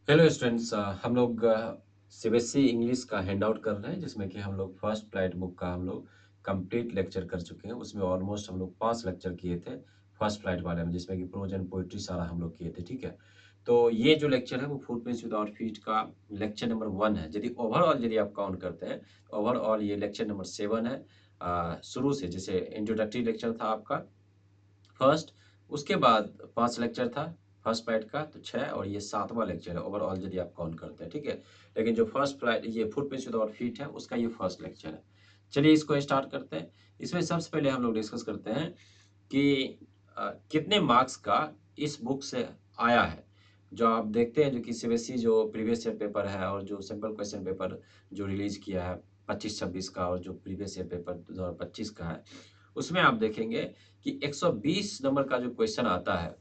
Hello students, हम लोग CBSE English का हैंड आउट कर रहे हैं जिसमें कि हम लोग फर्स्ट फ्लाइट बुक का हम लोग कंप्लीट लेक्चर कर चुके हैं। उसमें ऑलमोस्ट हम लोग 5 लेक्चर किए थे फर्स्ट फ्लाइट वाले में, जिसमें कि प्रोज एंड पोइट्री सारा हम लोग किए थे। ठीक है, तो ये जो लेक्चर है वो फुटप्रिंट्स विदाउट फीट का लेक्चर नंबर 1 है। यदि ओवरऑल यदि आप काउंट करते हैं तो ओवरऑल ये लेक्चर नंबर 7 है। शुरू से जैसे इंट्रोडक्टरी लेक्चर था आपका फर्स्ट, उसके बाद 5 लेक्चर था फर्स्ट फ्लाइट का, तो 6 और ये 7वां लेक्चर है ओवरऑल यदि आप काउंट करते हैं। ठीक है, लेकिन जो फर्स्ट फ्लाइट ये फुटप्रिंट्स विदाउट फीट है उसका ये फर्स्ट लेक्चर है। चलिए इसको स्टार्ट करते हैं। इसमें सबसे पहले हम लोग डिस्कस करते हैं कि कितने मार्क्स का इस बुक से आया है। जो आप देखते हैं जो कि सीबीएसई जो प्रीवियस ईयर पेपर है और जो सिंपल क्वेश्चन पेपर जो रिलीज किया है 25-26 का, और जो प्रीवियस ईयर पेपर 2025 का है, उसमें आप देखेंगे कि 120 नंबर का जो क्वेश्चन आता है,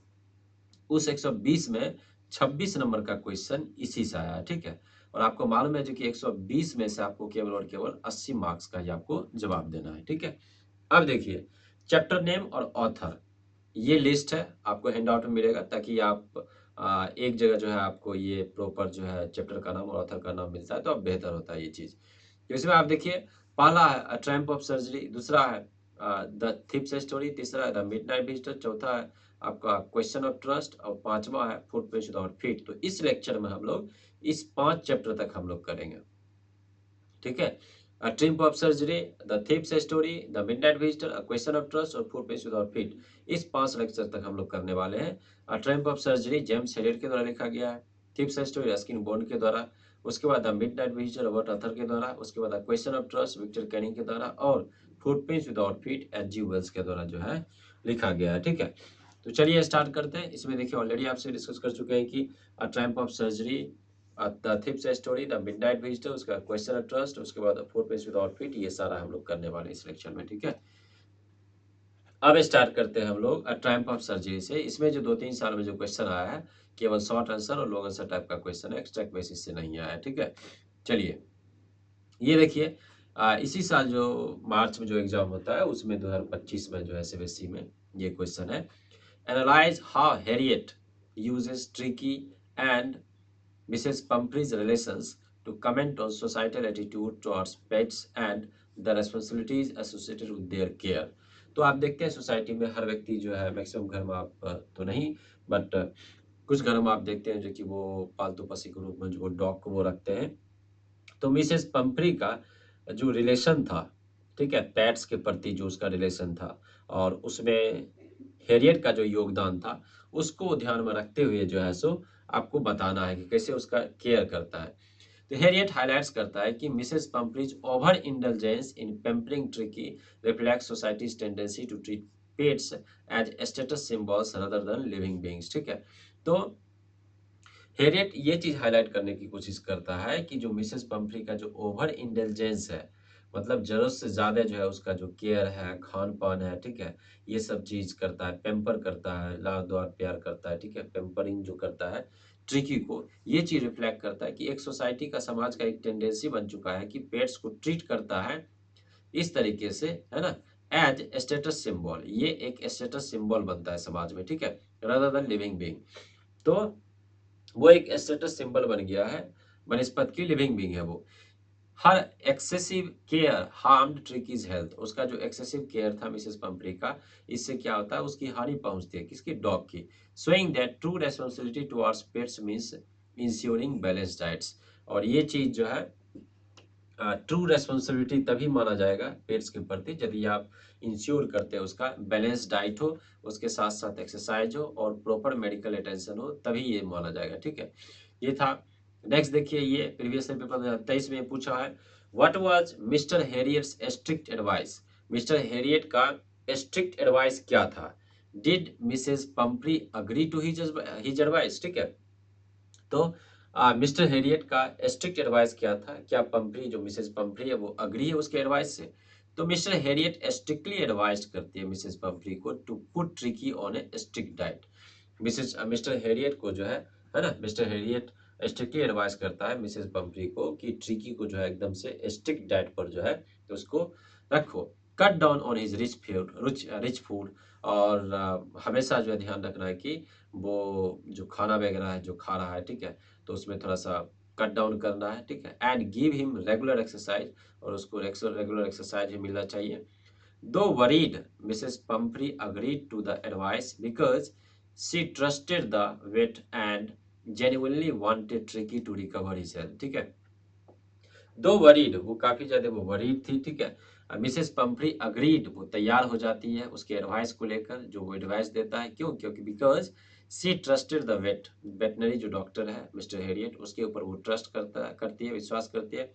उस 120 में 26 नंबर का क्वेश्चन इसी से आया है। ठीक है, और आपको मालूम है जो कि 120 में से आपको केवल और केवल 80 मार्क्स का ही आपको जवाब देना है। ठीक है, अब देखिए चैप्टर नेम और ऑथर, ये लिस्ट है आपको हैंडआउट में मिलेगा, ताकि आप एक जगह जो है आपको ये प्रॉपर जो है चैप्टर का नाम और ऑथर का नाम मिलता है तो अब बेहतर होता है ये चीज़। तो इसमें आप देखिए पहला है अ ट्रायम्फ ऑफ सर्जरी, दूसरा है द थीफ्स स्टोरी, तीसरा है द मिडनाइट विजिटर, चौथा है आपका क्वेश्चन ऑफ ट्रस्ट, और पांचवा है फुटप्रिंट्स विदाउट फीट। तो इस लेक्चर में हम लोग इस 5 चैप्टर तक हम लोग करेंगे। ठीक है, a triumph of surgery, the thief's story, the midnight visitor, a question of trust और फुटप्रिंट्स विदाउट फीट, इस 5 लेक्चर तक हम लोग करने वाले हैं। A triumph of surgery James Herriot के द्वारा लिखा गया है, थीफ्स स्टोरी रस्किन बॉन्ड के द्वारा, उसके बाद the midnight visitor Robert Arthur के द्वारा, उसके बाद the question of trust Victor Canning के द्वारा, और footprints without feet H G Wells के द्वारा जो है लिखा गया है। ठीक है, तो चलिए स्टार्ट करते हैं। इसमें देखिए ऑलरेडी आपसे डिस्कस कर चुके हैं कि a triumph of surgery, the thief's story, the midnight visitor, उसका क्वेश्चन ऑफ ट्रस्ट, उसके बाद फोर पेज विदाउट फिट, ये सारा हम लोग करने वाले हैं इस लेक्चर में। ठीक है, अब स्टार्ट करते हैं हम लोग ट्रायम्फ ऑफ सर्जरी से। इसमें जो 2-3 साल में जो क्वेश्चन आया है, केवल शॉर्ट आंसर और लॉन्ग आंसर टाइप का क्वेश्चन है, एक्स्ट्रा बेसिस से नहीं आया है। ठीक है, चलिए ये देखिए इसी साल जो मार्च में जो एग्जाम होता है उसमें 2025 में जो है सीबीएसई में ये क्वेश्चन है, analyse how Harriet uses tricky and Mrs. Pumphrey's relations to comment on societal attitude towards pets and the responsibilities associated with their care। तो आप देखते हैं सोसाइटी में हर व्यक्ति जो है, मैक्सिमम घर में आप तो नहीं, बट कुछ घरों में आप देखते हैं जो कि वो पालतू पक्षी के रूप में जो वो डॉग को वो रखते हैं। तो मिसेस पंपरी का जो रिलेशन था, ठीक है, पेट्स के प्रति जो उसका रिलेशन था, और उसमें हैरियट का जो योगदान था, उसको ध्यान में रखते हुए जो है सो आपको बताना है कि कैसे उसका केयर करता है। तो हैरियट हाइलाइट्स करता है कि Mrs Pumphrey's overindulgence in pampering Tricki reflects society's tendency to treat pets as status symbols rather than living beings. ठीक है, तो हैरियट ये चीज हाईलाइट करने की कोशिश करता है कि जो मिसेस पंपरी का जो ओवर इंटेलिजेंस है, मतलब जरूरत से ज्यादा जो है उसका जो केयर है, खान पान है, ठीक है, ये सब चीज करता है, पेम्पर करता है, लाड दुआर प्यार करता है, ठीक है, पेम्परिंग जो करता है ट्रिकी को, ये चीज रिफ्लेक्ट करता है कि एक सोसाइटी का, समाज का एक टेंडेंसी बन चुका है कि पेट्स को ट्रीट करता है इस तरीके से, है ना, एज स्टेटस सिंबल। ये एक स्टेटस सिंबल बनता है समाज में, ठीक है, रादर देन लिविंग बीइंग। तो वो एक स्टेटस सिंबल बन गया है, बनस्पत की लिविंग बीइंग है वो। Her excessive care harmed Tricki's health, उसका जो एक्सेसिव केयर था मिसेस पंपरी का, इससे क्या होता है, उसकी हानि पहुंचती है, किसकी, डॉग की। Showing that true responsibility towards pets means ensuring balance diets. और ये चीज जो है ट्रू रेस्पॉन्सिबिलिटी तभी माना जाएगा पेट्स के प्रति यदि आप इंश्योर करते हैं उसका बैलेंस डाइट हो, उसके साथ साथ एक्सरसाइज हो और प्रॉपर मेडिकल अटेंशन हो, तभी ये माना जाएगा। ठीक है, ये था। नेक्स्ट देखिए, ये प्रीवियस पेपर 2023 में पूछा है, what was Mr Herriot's strict advice. Mr Herriot का स्ट्रिक्ट एडवाइस क्या था। Did Mrs Pumphrey agree to his advice. ठीक है, तो मिस्टर हेरियट का स्ट्रिक्ट एडवाइस क्या था, क्या पंपरी जो मिसेस पंपरी है वो अग्री है उसके एडवाइस से। तो मिस्टर हेरियट स्ट्रिक्टली एडवाइज करती है मिसेस पंपरी को to put Tricki on a strict diet. Mr Herriot को जो है ना, मिस्टर हेरियट स्ट्रिक्टली एडवाइस करता है मिसेस पंपरी को कि ट्रिकी को जो है एकदम से स्ट्रिक्ट डाइट पर जो है तो उसको रखो। Cut down on his rich food, और हमेशा जो है ध्यान रखना है कि वो जो खाना वगैरह है जो खा रहा है, ठीक है, तो उसमें थोड़ा सा कट डाउन करना है, ठीक है। And give him regular exercise, और उसको रेगुलर एक्सरसाइज भी मिलना चाहिए। Though worried, Mrs Pumphrey agreed to the advice because she trusted the vet and genuinely wanted Tricki to recover his health, ठीक है। दो वरीड, वो काफी ज्यादा वो वरीड थी, ठीक है। मिसेस पंपरी अग्रीड, वो तैयार हो जाती है उसके एडवाइस को लेकर, जो वो एडवाइस देता है। क्यों? क्योंकि because she trusted the veterinary जो डॉक्टर है मिस्टर हेरियट, उसके ऊपर वो ट्रस्ट करती है, विश्वास करती है।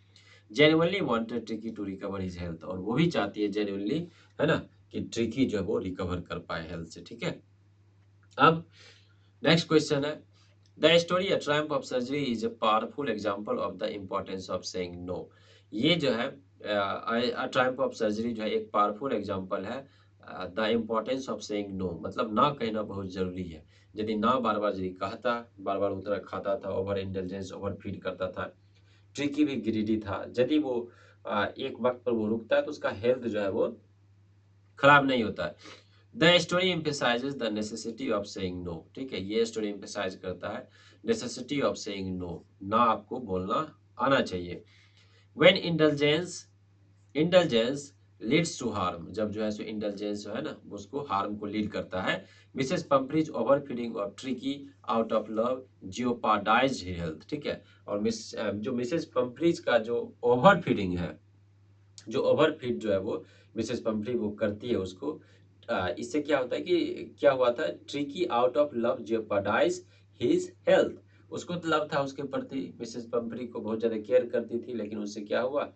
Genuinely wanted Tricki to recover his health, और वो भी चाहती है जेन्युइनली, है ना, कि ट्रिकी जो है वो रिकवर कर पाए हेल्थ से, ठीक है। अब नेक्स्ट क्वेश्चन है, the story a triumph of surgery is a powerful example of the importance of saying no. ये जो है ट्रायम्फ ऑफ सर्जरी जो है एक पावरफुल एग्जांपल है the importance of saying no, मतलब ना कहना बहुत जरूरी है। यदि ना बार बार यदि कहता, बार बार उतना खाता था, ओवर इंटेलिजेंस, ओवर फीड करता था, ट्रिकी भी ग्रीडी था, यदि वो एक वक्त पर वो रुकता है तो उसका हेल्थ जो है वो खराब नहीं होता है। The story emphasises the necessity of saying no, ठीक है, ये स्टोरी एम्फेसाइज करता है नेसेसिटी ऑफ सेइंग नो, ना आपको बोलना आना चाहिए। When indulgence leads to harm, जब जो है सो इंडल्जेंस जो है ना उसको हार्म को लीड करता है। Mrs Pumphrey's overfeeding of Tricki out of love jeopardise health, ठीक है। और जो मिसेस पंपरीज का जो ओवर फीडिंग है, जो ओवरफीड जो है वो मिसेस पंपली वो करती है उसको, इससे क्या होता है कि क्या हुआ था, tricky out of love jeopardise his health. उसको तो लव था उसके प्रति, मिसेस पंपली को बहुत ज्यादा केयर करती थी, लेकिन उससे क्या हुआ,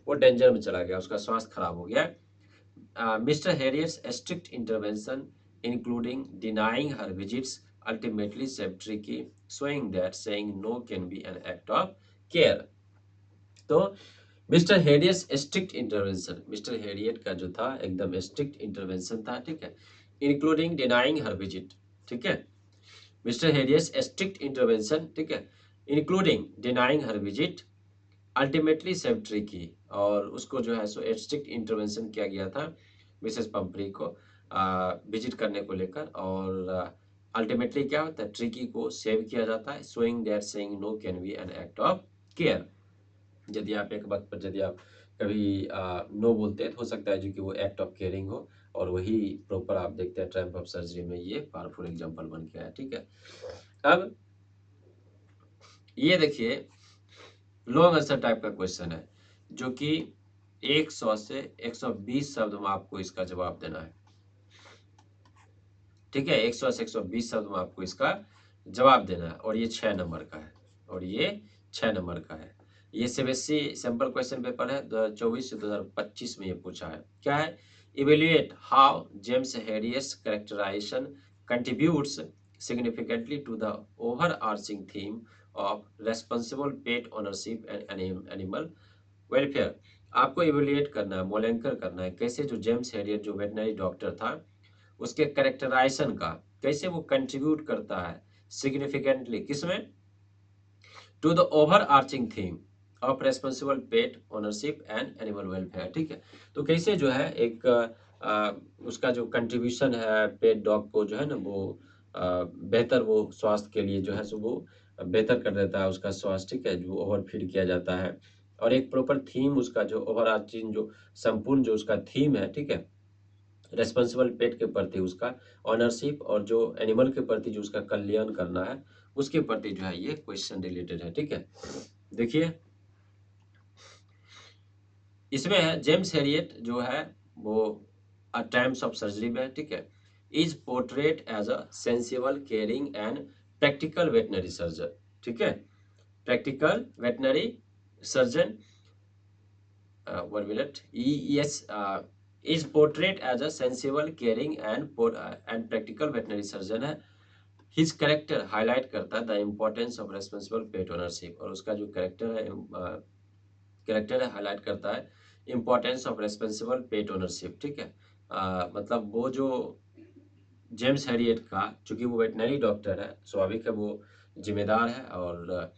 वो डेंजर में चला गया, उसका स्वास्थ्य खराब हो गया। Mr Herriot's strict intervention including denying her visits ultimately save Tricki, showing that saying no can be an act of care। तो मिस्टर हेडियट स्ट्रिक्ट इंटरवेंशन, मिस्टर हेडियट का जो था एकदम स्ट्रिक्ट इंटरवेंशन था, ठीक है, इंक्लूडिंग डिनाइंग हर विजिट, ठीक है। मिस्टर हेडियट स्ट्रिक्ट इंटरवेंशन, ठीक है, इंक्लूडिंग डिनाइंग हर विजिट अल्टीमेटली सेव ट्रिकी, और उसको जो है सो स्ट्रिक्ट इंटरवेंशन किया गया था मिसेस पंपरी को विजिट करने को लेकर, और अल्टीमेटली क्या होता है, ट्रिकी को सेव किया जाता है। Showing that saying no can be an act of care, यदि आप एक वक्त पर यदि आप कभी नो बोलते हैं तो हो सकता है जो कि वो एक्ट ऑफ केयरिंग हो, और वही प्रॉपर आप देखते हैं ट्रायम्फ ऑफ सर्जरी में ये पावरफुल एग्जांपल बन के आया, ठीक है। अब ये देखिए लॉन्ग आंसर टाइप का क्वेश्चन है, जो कि 100 से 120 शब्द में आपको इसका जवाब देना है, ठीक है। 100 से 120 शब्द में आपको इसका जवाब देना है, और ये 6 नंबर का है, और ये 6 नंबर का है। ये सीबीएसई सैंपल क्वेश्चन पेपर है 2024 से 2025 में ये पूछा है। क्या है, evaluate how James Herriot's characterisation contributes significantly to the overarching theme of responsible pet ownership and animal welfare। आपको इवेल्युएट करना है, मूल्यांकन करना है, कैसे जो जेम्स हैरियट जो वेटनरी डॉक्टर था उसके कैरेक्टराइजेशन का कैसे वो कंट्रीब्यूट करता है सिग्निफिकेंटली, किसमें, to the overarching theme of responsible pet ownership and animal welfare, ठीक है। तो कैसे जो है एक उसका जो कंट्रीब्यूशन है पेट डॉग को जो है ना वो बेहतर वो स्वास्थ्य के लिए जो है सो वो बेहतर कर देता है उसका स्वास्थ्य, ठीक है, जो ओवर फीड किया जाता है, और एक प्रॉपर थीम उसका जो ओवर आर्चिंग जो संपूर्ण जो उसका थीम है, ठीक है, रेस्पॉन्सिबल पेट के प्रति उसका ऑनरशिप, और जो एनिमल के प्रति जो उसका कल्याण करना है उसके प्रति जो है ये क्वेश्चन रिलेटेड है, ठीक है। देखिए इसमें है जेम्स हैरियट जो है वो अ टाइम्स ऑफ सर्जरी में, ठीक है, is portrayed as a sensible caring and practical veterinary surgeon, ठीक है, practical veterinary surgeon, 1 minute, yes, is portrayed as a sensible caring and practical veterinary surgeon है। हिज करेक्टर हाईलाइट करता है the importance of responsible pet ownership, और उसका जो character है highlight करता है importance of responsible pet ownership, ठीक है। मतलब वो जो जेम्स हैरियट का, चूंकि वो वेटनरी डॉक्टर है, स्वाभाविक है वो जिम्मेदार है, और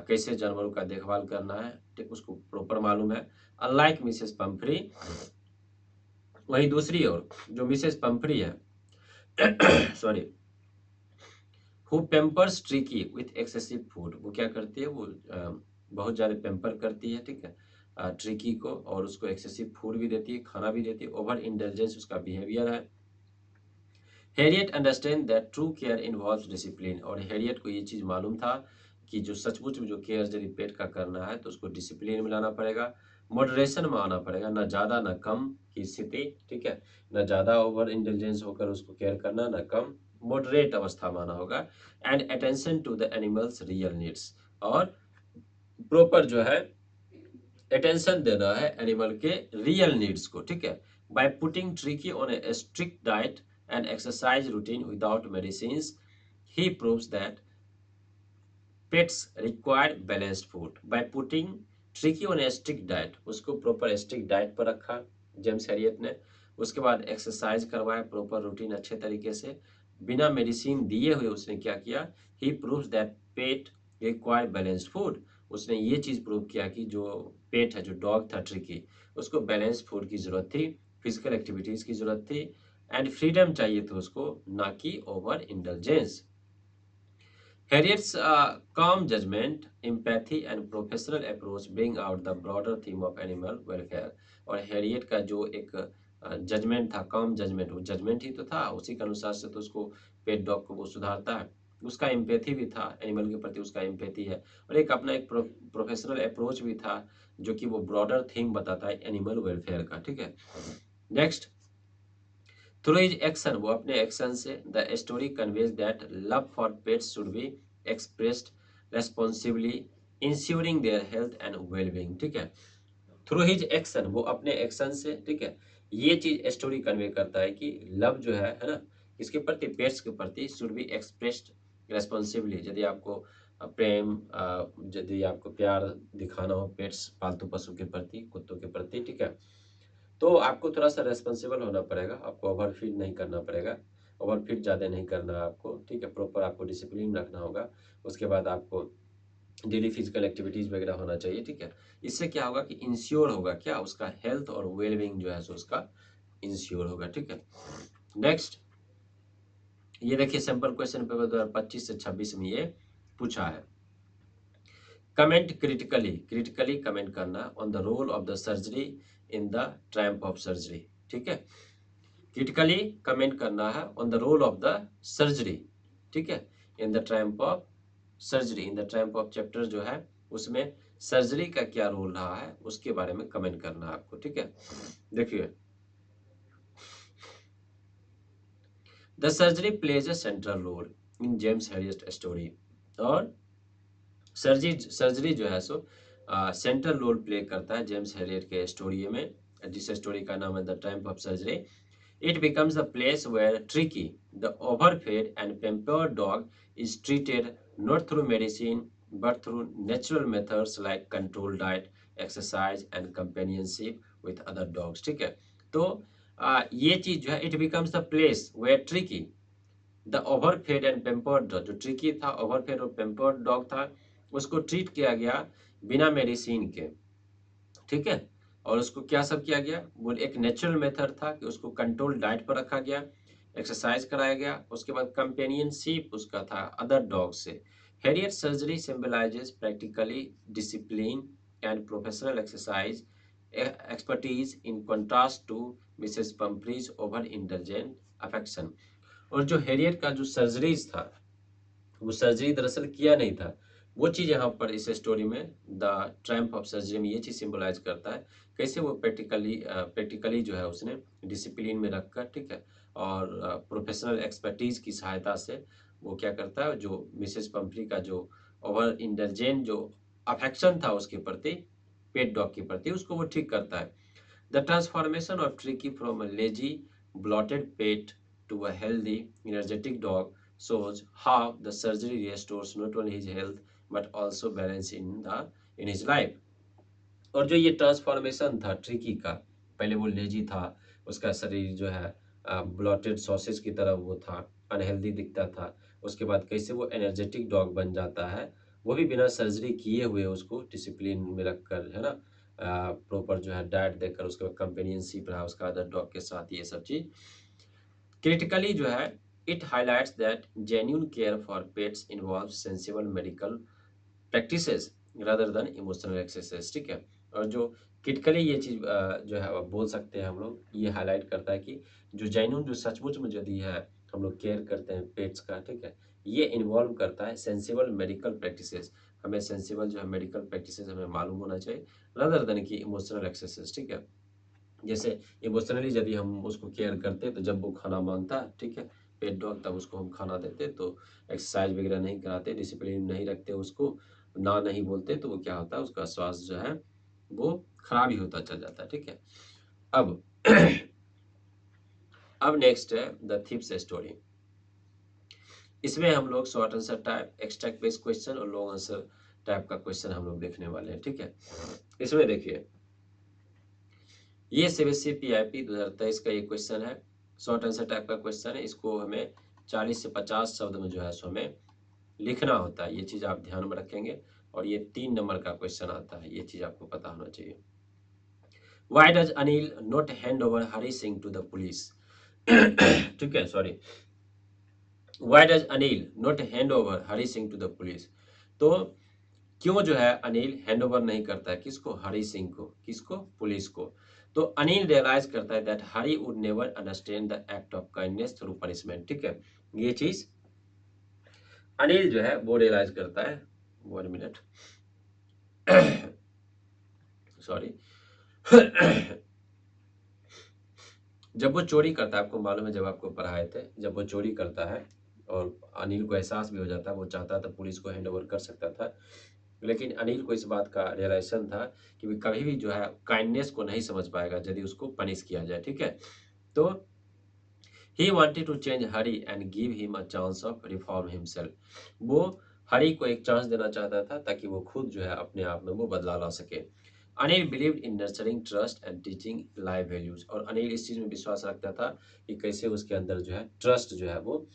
कैसे जानवरों का देखभाल करना है, ठीक, उसको प्रॉपर मालूम है। अनलाइक मिसेस पंपरी, वहीं दूसरी ओर जो मिसेस पंफरी है sorry, who Pampers tricky with excessive food, वो क्या करती है, वो बहुत ज़्यादा पेम्पर करती है, ठीक है, ट्रिकी को, और उसको एक्सेसिव फूड भी देती है, खाना भी देती है। ओवर इंटेलिजेंस उसका बिहेवियर है। Harriet understand that true care involves discipline, और हैरियट को ये चीज़ मालूम था कि जो सचमुच में जो केयर यदि पेट का करना है तो उसको डिसिप्लिन में लाना पड़ेगा, मॉडरेशन में आना पड़ेगा, ना ज़्यादा ना कम की स्थिति, ठीक है, ना ज़्यादा ओवर इंटेलिजेंस होकर उसको केयर करना, ना कम, मॉडरेट अवस्था में आना होगा। And attention to the animal's real needs, और प्रॉपर जो है अटेंशन देना है एनिमल के रियल नीड्स को, ठीक है। By putting tricky on a strict diet and exercise routine without medicine, he proves that pets require balanced food. By putting tricky on a strict diet, उसको proper strict diet पर रखा James Harriet ने, उसके बाद exercise करवाया proper routine अच्छे तरीके से, बिना मेडिसिन दिए हुए उसने क्या किया, he proves that pet require balanced food, उसने ये चीज़ प्रूव किया कि जो पेट है, जो डॉग था ट्रिकी, उसको बैलेंस फूड की ज़रूरत थी, फिजिकल एक्टिविटीज़ की ज़रूरत थी, एंड फ्रीडम चाहिए थी उसको, ना कि over indulgence. Harriet's calm judgment, empathy, and professional approach bring out the broader theme of animal welfare. और हैरियट का जो एक जजमेंट था, काम जजमेंट, वो जजमेंट ही तो था, उसी के अनुसार से तो उसको पेट डॉग को वो सुधारता है। उसका एम्पैथी भी था, एनिमल के प्रति उसका एम्पैथी है, और एक अपना एक प्रोफेशनल अप्रोच भी था, जो कि वो ब्रॉडर थीम बताता है एनिमल वेलफेयर का, ठीक है। नेक्स्ट, थ्रू हिज एक्शन, वो अपने एक्शन से, the story conveys that love for pets should be expressed responsibly, ensuring their health and wellbeing, ठीक है। थ्रू हिज एक्शन, वो अपने एक्शन से, ठीक है, ये चीज स्टोरी कन्वे करता है कि लव जो है ना, इसके प्रति, पेट्स के प्रति, शुड बी एक्सप्रेस्ड रेस्पॉन्सिबली, यदि आपको प्रेम, यदि आपको प्यार दिखाना हो पेट्स, पालतू पशु के प्रति, कुत्तों के प्रति, ठीक है, तो आपको थोड़ा सा रेस्पॉन्सिबल होना पड़ेगा, आपको ओवरफीड नहीं करना पड़ेगा, ओवरफीड ज़्यादा नहीं करना आपको, ठीक है, प्रॉपर आपको डिसिप्लिन रखना होगा। उसके बाद आपको डेली फिजिकल एक्टिविटीज़ वगैरह होना चाहिए, ठीक है। इससे क्या होगा कि इंश्योर होगा क्या, उसका हेल्थ और वेलबींग जो है सो उसका इंश्योर होगा, ठीक है। नेक्स्ट, ये देखिए सिंपल क्वेश्चन पेपर 2025 से 26 में ये पूछा है। कमेंट क्रिटिकली, क्रिटिकली कमेंट करना on the role of the surgery in the triumph of surgery, ठीक है। क्रिटिकली कमेंट करना है on the role of the surgery, ठीक है, in the triumph of surgery, in the triumph of chapter जो है उसमें सर्जरी का क्या रोल रहा है उसके बारे में कमेंट करना है आपको, ठीक है। देखिए, the surgery plays a central role in James Herriot story, और सर्जरी जो है सो सेंट्रल रोल प्ले करता है जेम्स हैरियट के स्टोरी में, जिस स्टोरी का नाम है the time of surgery. It becomes the place where tricky, the overfed and pampered dog is treated not through medicine but through natural methods like control diet, exercise and companionship with other dogs, ठीक है। तो ये चीज जो है, it becomes the place where tricky, the overfed and pampered dog, जो tricky था, overfed और पेम्पर्ड डॉग था, उसको ट्रीट किया गया बिना मेडिसिन के, ठीक है। और उसको क्या सब किया गया, वो एक नेचुरल मेथड था कि उसको कंट्रोल डाइट पर रखा गया, एक्सरसाइज कराया गया, उसके बाद कंपेनियनशिप उसका था अदर डॉग से। Harriet surgery symbolizes practically discipline and professional exercise expertise in contrast to Mrs Pumphrey's over intelligent affection. और जो हैरियट का जो सर्जरीज था, वो सर्जरी दरअसल किया नहीं था, वो चीज़ यहाँ पर इस स्टोरी में द ट्रायम्फ ऑफ सर्जरी में ये चीज़ सिंबलाइज करता है, कैसे वो प्रैक्टिकली जो है उसने डिसिप्लिन में रखकर, ठीक है, और प्रोफेशनल एक्सपर्टीज की सहायता से वो क्या करता है, जो मिसेस पंफ्री का जो ओवर इंडलजेंट जो अफेक्शन था उसके प्रति, पेट डॉग के प्रति, उसको वो ठीक करता है। The transformation of Tricky from a lazy, bloated pet to a healthy, energetic dog shows how the surgery restores not only his health but also balance in his life. और जो ये ट्रांसफॉर्मेशन था ट्रिकी का, पहले वो lazy था, उसका शरीर जो है ब्लॉटेड सॉसेज की तरह वो था, अनहेल्दी दिखता था, उसके बाद कैसे वो एनर्जेटिक डॉग बन जाता है, वो भी बिना सर्जरी किए हुए, उसको डिसिप्लिन में रखकर, है ना, प्रॉपर जो है डाइट देकर, उसके बाद कंपेनियनशिप रहा उसका अदर डॉग के साथ, ये सब चीज़ क्रिटिकली जो है। It highlights that genuine care for pets involve sensible medical practices rather than emotional exercise, ठीक है। और जो क्रिटिकली ये चीज़ जो है अब बोल सकते हैं हम लोग, ये हाईलाइट करता है कि जो जेन्युइन, जो सचमुच में यदि है हम लोग केयर करते हैं पेट्स का, ठीक है, ये इन्वॉल्व करता है सेंसिबल मेडिकल प्रैक्टिसेस। हमें सेंसिबल जो है मेडिकल प्रैक्टिसेस हमें मालूम होना चाहिए रादर देन कि इमोशनल एक्सरसाइज, ठीक है। जैसे इमोशनली यदि हम उसको केयर करते तो जब वो खाना मांगता, ठीक है, पेट डॉग, तब उसको हम खाना देते, तो एक्सरसाइज वगैरह नहीं कराते, डिसिप्लिन नहीं रखते उसको, ना नहीं बोलते, तो वो क्या होता है, उसका स्वास्थ्य जो है वो खराब ही होता चल जाता है, ठीक है। अब अब नेक्स्ट है द थिप्स स्टोरी। इसमें हम लोग short answer type, extract based question और लॉन्ग आंसर टाइप का क्वेश्चन हम लोग देखने वाले हैं, ठीक है। इसमें देखिए, ये सीबीएसई पीआईपी 2023 का ये क्वेश्चन है, शॉर्ट आंसर टाइप का क्वेश्चन है। इसको हमें 40 से 50 शब्द में जो है सो हमें लिखना होता है, ये चीज़ आप ध्यान में रखेंगे। और ये 3 नंबर का क्वेश्चन आता है, ये चीज़ आपको पता होना चाहिए। Why does Anil not hand over Hari Singh to the police? ठीक है, sorry. Why does Anil not hand over Hari Singh to the police? तो क्यों जो है अनिल हैंड ओवर नहीं करता है, किसको, हरी सिंह को, किसको, पुलिस को। तो अनिल रियलाइज करता है that Hari would never understand the act of kindness through punishment, ठीक है। ये चीज अनिल जो है वो रियलाइज करता है। 1 मिनट, सॉरी। जब वो चोरी करता है, आपको मालूम है जब आपको पढ़ाए थे, जब वो चोरी करता है और अनिल को एहसास भी हो जाता है, वो चाहता था पुलिस को हैंड ओवर कर सकता था, लेकिन अनिल को इस बात का रियलाइजेशन था कि वो कभी भी जो है काइंडनेस को नहीं समझ पाएगा यदि उसको पनिश किया जाए, ठीक है। तो he wanted to change Hari and give him a chance of reform himself. वो हरी को एक चांस देना चाहता था ताकि वो खुद जो है अपने आप में वो बदलाव ला सके। Anil believed in nurturing trust and teaching life values, और अनिल इस चीज में विश्वास रखता था कि कैसे उसके अंदर जो है ट्रस्ट जो है वो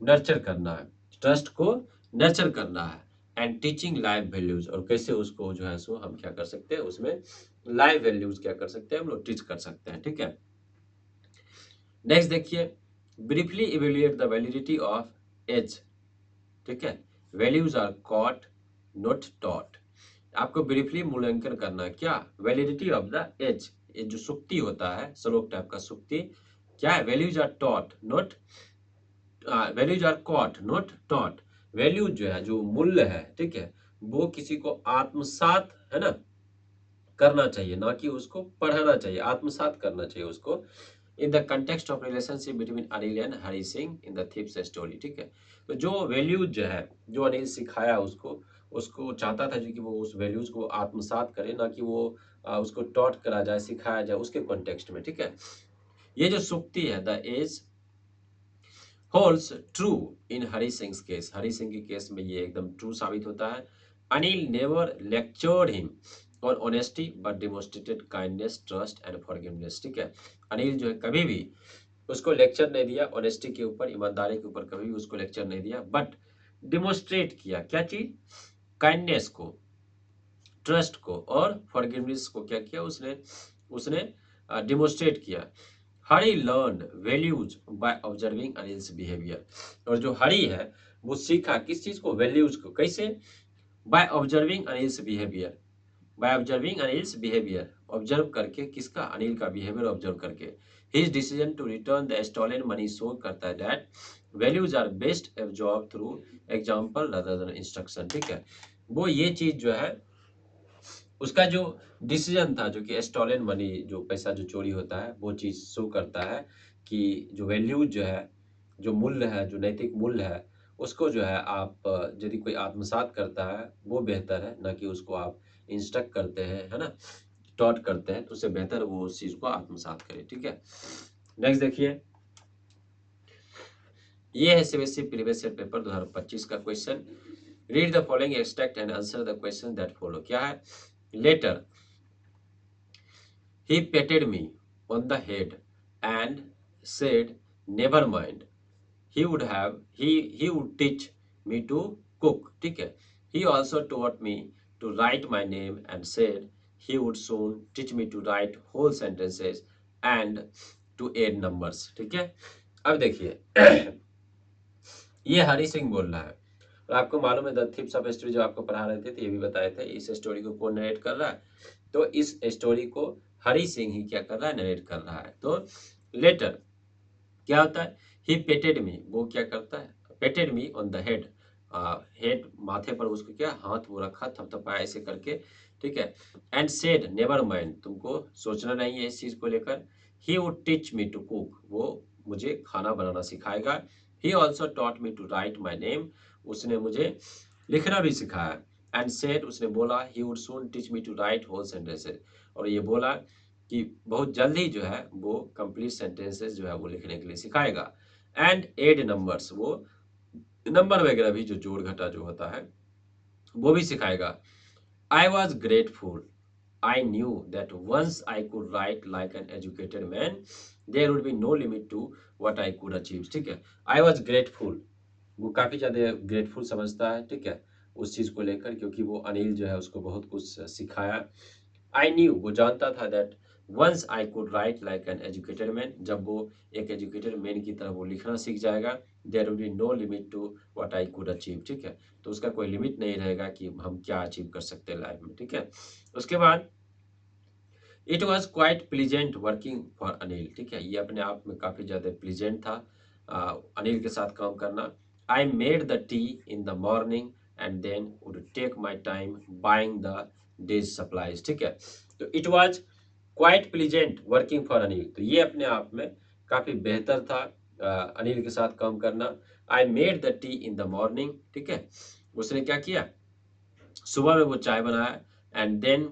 नर्चर करना है, ट्रस्ट को नर्चर करना है, एंड टीचिंग लाइफ वैल्यूज, और कैसे उसको जो है सो हम क्या कर सकते हैं, उसमें लाइफ वैल्यूज क्या कर सकते हैं, हम लोग टीच कर सकते हैं, ठीक है। नेक्स्ट देखिए, briefly evaluate the validity of age, ठीक है। Values are caught not taught. आपको ब्रीफली मूल्यांकन करना है, क्या, वैलिडिटी ऑफ द एज, ये जो सुक्ति होता है, श्लोक टाइप का सुक्ति, क्या है, values are taught not, values are caught not taught. Values जो है, जो मूल्य है, ठीक है, वो किसी को आत्मसात, है ना, करना चाहिए, ना कि उसको पढ़ाना चाहिए, आत्मसात करना चाहिए उसको। In the context of relationship between Anil and Hari Singh in the thief's story, ठीक है। तो जो वैल्यूज जो है, जो अनिल सिखाया उसको, उसको चाहता था जो कि वो उस वैल्यूज को आत्मसात करे, ना कि वो उसको टॉट करा जाए, सिखाया जाए उसके कॉन्टेक्स्ट में, ठीक है। ये जो सुक्ति है, the age holds true in Hari Singh case, Hari Singh के केस में ये एकदम ट्रू साबित होता है। अनिल नेवर लेक्चर्ड हिम और honesty but demonstrated kindness, trust and forgiveness, ठीक है। अनिल जो है कभी भी उसको लेक्चर नहीं दिया, ऑनेस्टी के ऊपर, ईमानदारी के ऊपर कभी भी उसको लेक्चर नहीं दिया, बट डिमोन्स्ट्रेट किया क्या चीज, काइंडनेस को, ट्रस्ट को और फॉरगिवनेस को क्या किया उसने, उसने डिमोन्स्ट्रेट किया। Hari learn values by observing Anil's behaviour, और जो हरी है वो सीखा किस चीज को, वैल्यूज को, कैसे, by observing Anil's behaviour, by observing Anil's behaviour, observe करके, किसका, अनिल का बिहेवियर ऑब्जर्व करके। His decision to return the stolen money show करता है that values are best absorb through example rather than instruction, ठीक है। वो ये चीज जो है, उसका जो डिसीजन था, जो कि स्टॉलन मनी, जो पैसा जो चोरी होता है, वो चीज शो करता है कि जो वैल्यूज जो है, जो मूल्य है, जो नैतिक मूल्य है, उसको जो है आप यदि कोई आत्मसात करता है वो बेहतर है, ना कि उसको आप इंस्ट्रक्ट करते हैं, है ना, टॉट करते हैं, तो उससे बेहतर वो उस चीज को आत्मसात करे, ठीक है। नेक्स्ट देखिए, ये है सीबीएसई प्रीवियस ईयर पेपर 2025 का question. Read the following extract and answer the question that follow, क्या है, letter he patted me on the head and said, "Never mind. He would teach me to cook." ठीक है. He also taught me to write my name and said he would soon teach me to write whole sentences and to add numbers। ठीक है, अब देखिए ये हरी सिंह बोल रहा है और आपको मालूम है द थिप्स ऑफ स्टोरी जो आपको पढ़ा रहे थे तो ये भी बताए थे इस स्टोरी को कौन नरेट कर रहा है, तो इस स्टोरी को हरी सिंह ही क्या कर रहा है, नरेट कर रहा है। तो लेटर क्या होता है, ही पेटेड मी, वो क्या करता है, patted me on the head, head माथे पर उसको क्या हाथ वो रखा थपथपाया ऐसे करके, ठीक है। एंड सेड नेवर माइंड, तुमको सोचना नहीं है इस चीज को लेकर। He would teach me to cook, वो मुझे खाना बनाना सिखाएगा। He also taught me to write my name, उसने मुझे लिखना भी सिखाया। एंड सेड, उसने बोला he would soon teach me to write whole sentences, और ये बोला कि बहुत जल्दी जो है वो कंप्लीट सेंटेंसेस जो है वो लिखने के लिए सिखाएगा। एंड एड नंबर्स, वो नंबर वगैरह भी जो जोड़ घटा जो होता है वो भी सिखाएगा। I was grateful, I knew that once I could write like an educated man there would be no limit to what I could achieve. ठीक है, आई वॉज ग्रेटफुल, वो काफी ज्यादा ग्रेटफुल समझता है, ठीक है, उस चीज को लेकर, क्योंकि वो अनिल जो है उसको बहुत कुछ सिखाया। आई न्यू, वो जानता था that once I could write like an educated man, जब वो एक एजुकेटेड मैन की तरह वो लिखना सीख जाएगा, there will be no limit to what I could achieve. ठीक है, तो उसका कोई लिमिट नहीं रहेगा कि हम क्या अचीव कर सकते हैं लाइफ में। ठीक है, उसके बाद it was quite pleasant working for Anil. ठीक है, ये अपने आप में काफी ज्यादा प्लीजेंट था अनिल के साथ काम करना। I made the tea in the morning and then would take my time buying the day's supplies. ठीक है, तो it was quite pleasant working for Anil, तो ये अपने आप में काफी बेहतर था अनिल के साथ काम करना। I made the tea in the morning, ठीक है, उसने क्या किया, सुबह में वो चाय बनाया। And then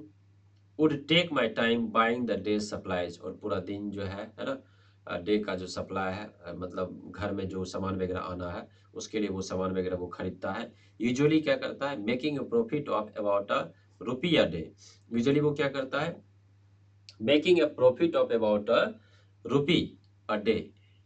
would take my time buying the day supplies, और पूरा दिन जो है ना डे का जो सप्लाई है मतलब घर में जो सामान वगैरह आना है उसके लिए वो सामान वगैरह वो खरीदता है। यूजुअली क्या करता है, making a profit of about a rupee a day, usually वो क्या करता है, making a profit of about a rupee a day.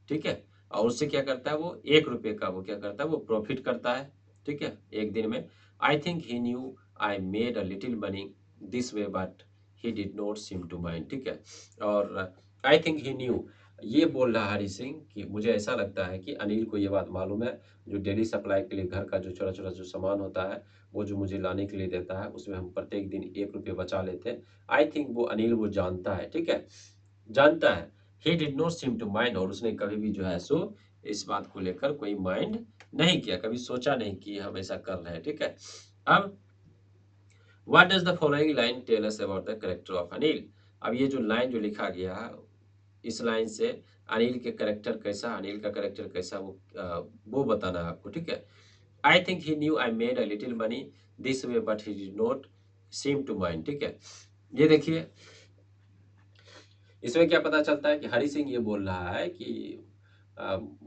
ठीक है, और उससे क्या करता है, वो 1 रुपये का वो क्या करता है, वो प्रॉफिट करता है। ठीक है, एक दिन में। I think he knew I made a little money this way but he did not seem to mind. ठीक है, और आई थिंक ही न्यू, ये बोल रहा हरी सिंह कि मुझे ऐसा लगता है कि अनिल को ये बात मालूम है, जो डेली सप्लाई के लिए घर का जो छोटा छोटा जो सामान होता है वो जो मुझे लाने के लिए देता है उसमें हम प्रत्येक दिन 1 रुपये बचा लेते हैं। आई थिंक वो अनिल वो जानता है, ठीक है, जानता है। He did not seem to mind, और उसने कभी भी जो है सो इस बात को लेकर कोई माइंड नहीं किया, कभी सोचा नहीं कि हम ऐसा कर रहे हैं। ठीक है, अब what does the following line tell us about the character of Anil. अब ये जो लाइन जो लिखा गया है इस लाइन से अनिल के कैरेक्टर कैसा, अनिल का कैरेक्टर कैसा वो बताना है आपको। ठीक है, I think he knew I made a little money this way but he did not seem to mind. ठीक है, ये देखिए इसमें क्या पता चलता है कि हरि सिंह ये बोल रहा है कि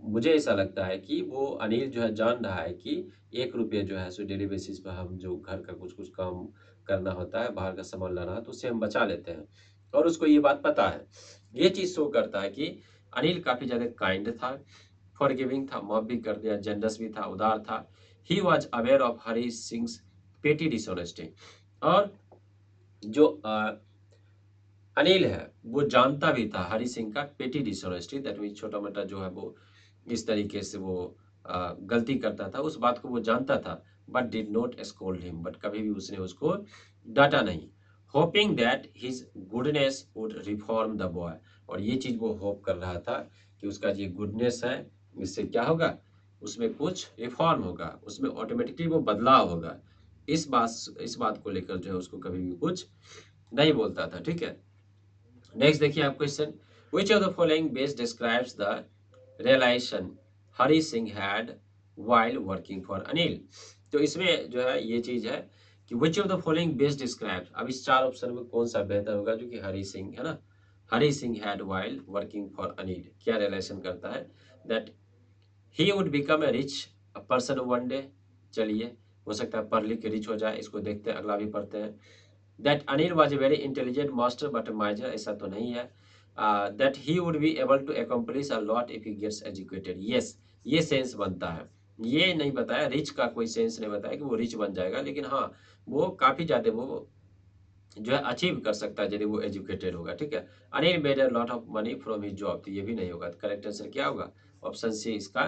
मुझे ऐसा लगता है कि वो अनिल जो है जान रहा है कि 1 रुपये जो है सो डेली बेसिस पर हम जो घर का कुछ कुछ काम करना होता है, बाहर का सामान लाना है तो उससे हम बचा लेते हैं, और उसको ये बात पता है। ये चीज शो करता है कि अनिल काफी ज्यादा काइंड था, फॉरगिविंग था, माफ भी कर दिया, जनरस भी था, उदार था। He was aware of Hari Singh पेटी डिसऑनेस्टी, और जो अनिल है वो जानता भी था हरी सिंह का पेटी डिसऑनेस्टी, दैट मीन छोटा मोटा जो है वो इस तरीके से वो गलती करता था, उस बात को वो जानता था। But did not scold him, but कभी भी उसने उसको डांटा नहीं। Hoping that his goodness would reform the boy, और ये चीज वो होप कर रहा था कि उसका जो गुडनेस है इससे क्या होगा, उसमें कुछ रिफॉर्म होगा, उसमें ऑटोमेटिकली वो बदलाव होगा। इस बात को लेकर जो है उसको कभी भी कुछ नहीं बोलता था। ठीक है, नेक्स्ट देखिए आप question, which of the following best describes the realisation Hari Singh had while working for Anil. तो इसमें जो है ये चीज है कि which of the following best describes, अब इस 4 ऑप्शन में कौन सा बेहतर होगा, जो कि हरी सिंह है ना, Hari Singh had while working for Anil क्या रिलेशन करता है, that he would become a rich person one day. चलिए, हो सकता है पढ़ लिख के रिच हो जाए, इसको देखते हैं, अगला भी पढ़ते हैं। That Anil was a very intelligent master but miser, ऐसा तो नहीं है। That he would be able to accomplish a lot if he gets educated, yes, ये सेंस बनता है। ये नहीं बताया, रिच का कोई सेंस नहीं बताया कि वो रिच बन जाएगा, लेकिन हाँ वो काफी ज्यादा वो जो है अचीव कर सकता है यदि वो एजुकेटेड होगा, ठीक है। Anil made a lot of money from his job, तो ये भी नहीं होगा, करेक्ट आंसर क्या होगा, ऑप्शन सी इसका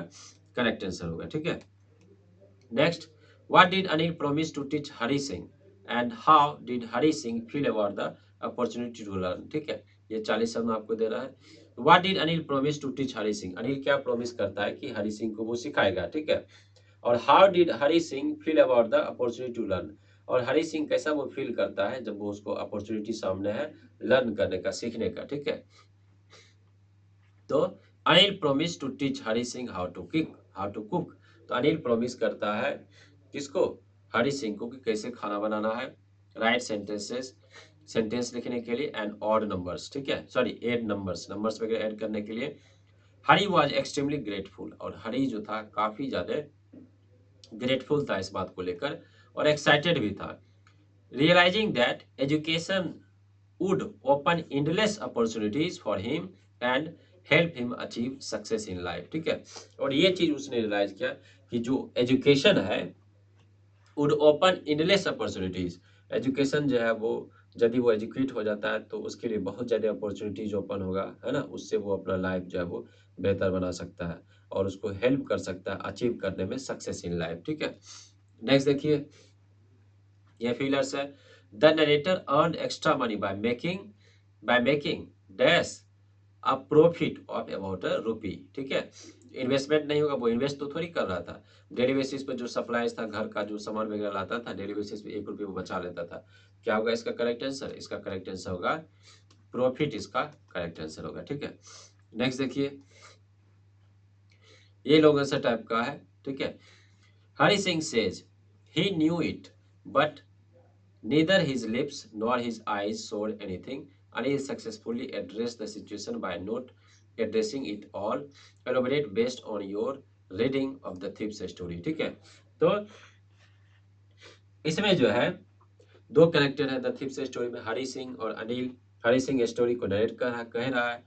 करेक्ट आंसर होगा, ठीक है। Next, what did Anil promise to teach Hari Singh and how did Hari Singh feel about the opportunity to learn, ठीक है। ये 40 शब्द आपको दे रहा है। What did Anil promise to teach Hari Singh, Anil क्या प्रॉमिस करता है कि हरी सिंह को वो सिखाएगा, ठीक है। और how did Hari Singh feel about the opportunity to learn, और हरी सिंह कैसा वो फील करता है जब वो उसको अपॉर्चुनिटी सामने है लर्न करने का, सीखने का, ठीक है। तो Anil promise to teach Hari Singh how to cook, तो अनिल प्रोमिस करता है किसको, हरी सिंह को, कि कैसे खाना बनाना है। राइट सेंटेंसेस, सेंटेंस लिखने के लिए एंड ऑड नंबर्स, ठीक है, सॉरी एड नंबर्स, नंबर्स वगैरह ऐड करने के लिए। हरी वॉज एक्सट्रीमली ग्रेटफुल, और हरी जो था काफी ज्यादा ग्रेटफुल था इस बात को लेकर, और एक्साइटेड भी था। Realising that education would open endless opportunities for him and help him achieve success in life, ठीक है। और ये चीज उसने रियलाइज किया कि जो एजुकेशन है would open endless opportunities, education जो है वो यदि वो एजुकेट हो जाता है तो उसके लिए बहुत ज़्यादा अपॉर्चुनिटीज ओपन होगा, है ना, उससे वो अपना लाइफ जो है वो बेहतर बना सकता है और उसको हेल्प कर सकता है अचीव करने में सक्सेस इन लाइफ, ठीक है। नेक्स्ट देखिए, ये फीलर्स है, the narrator earn extra money by making dash a profit of about a rupee, ठीक है। इन्वेस्टमेंट नहीं होगा, वो इन्वेस्ट तो थोड़ी कर रहा था, डेली बेसिस पे जो सप्लाईज था, घर का जो सामान वगैरह लाता था, डेली बेसिस पे 1 रुपये वो बचा लेता था। क्या होगा इसका करेक्ट आंसर, इसका करेक्ट आंसर होगा प्रॉफिट, इसका करेक्ट आंसर होगा, ठीक है। नेक्स्ट देखिए, ये लोग ऐसा टाइप का है, ठीक है। Hari Singh says he knew it but neither his lips nor his eyes showed anything. Anil successfully addressed the situation by not addressing it all. Elaborate based on your reading of the thief's story, ठीक है। तो इसमें जो है दो character है the thief's story में, हरी सिंह और अनिल। हरी सिंह स्टोरी को नरेट कह रहा है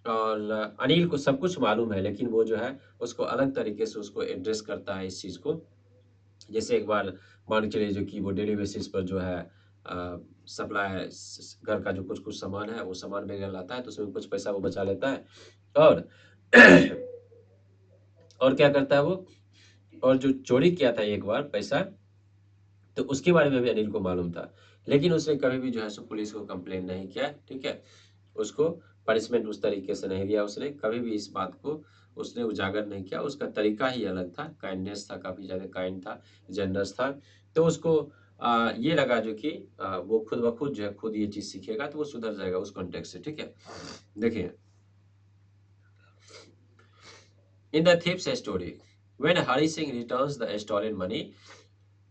और अनिल को सब कुछ मालूम है, लेकिन वो जो है उसको अलग तरीके से उसको एड्रेस करता है इस चीज़ को। जैसे एक बार मान के चलिए जो कि वो डेली बेसिस पर जो है सप्लाई घर का जो कुछ कुछ सामान है वो सामान वगैरह लाता है, तो उसमें कुछ पैसा वो बचा लेता है और और क्या करता है वो, और जो चोरी किया था एक बार पैसा, तो उसके बारे में भी अनिल को मालूम था, लेकिन उसने कभी भी जो है सो पुलिस को कंप्लेन नहीं किया, ठीक है। उसको पनिशमेंट उस तरीके से नहीं दिया, उसने कभी भी इस बात को उसने उजागर नहीं किया, उसका तरीका ही अलग था, काइंडनेस था, काफ़ी ज़्यादा काइंड था, जनरस था। तो उसको ये लगा जो कि वो खुद ब खुद जो है खुद ये चीज़ सीखेगा तो वो सुधर जाएगा उस कॉन्टेक्स्ट से, ठीक है। देखिए, in the thief's story when Hari Singh returns the stolen money,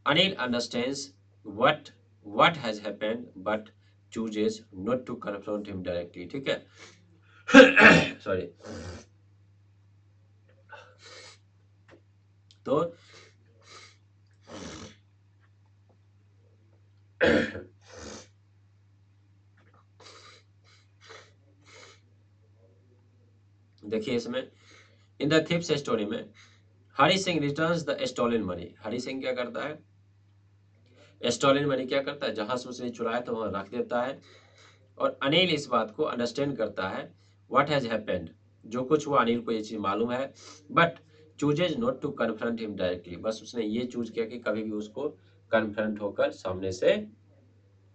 Anil understands what what has happened but chooses not to confront him directly, ठीक है। सॉरी। तो देखिए इसमें इन द थिप्स स्टोरी में Hari Singh returns the stolen money, Hari Singh क्या करता है, stolen money क्या करता है, जहां से उसने चुराया तो वहां रख देता है। और अनिल इस बात को अंडरस्टैंड करता है, व्हाट हैज हैपेंड, जो कुछ हुआ अनिल को ये चीज मालूम है, but chooses not to confront him directly, बस उसने ये चूज किया कि कभी भी उसको कन्फ्रंट होकर सामने से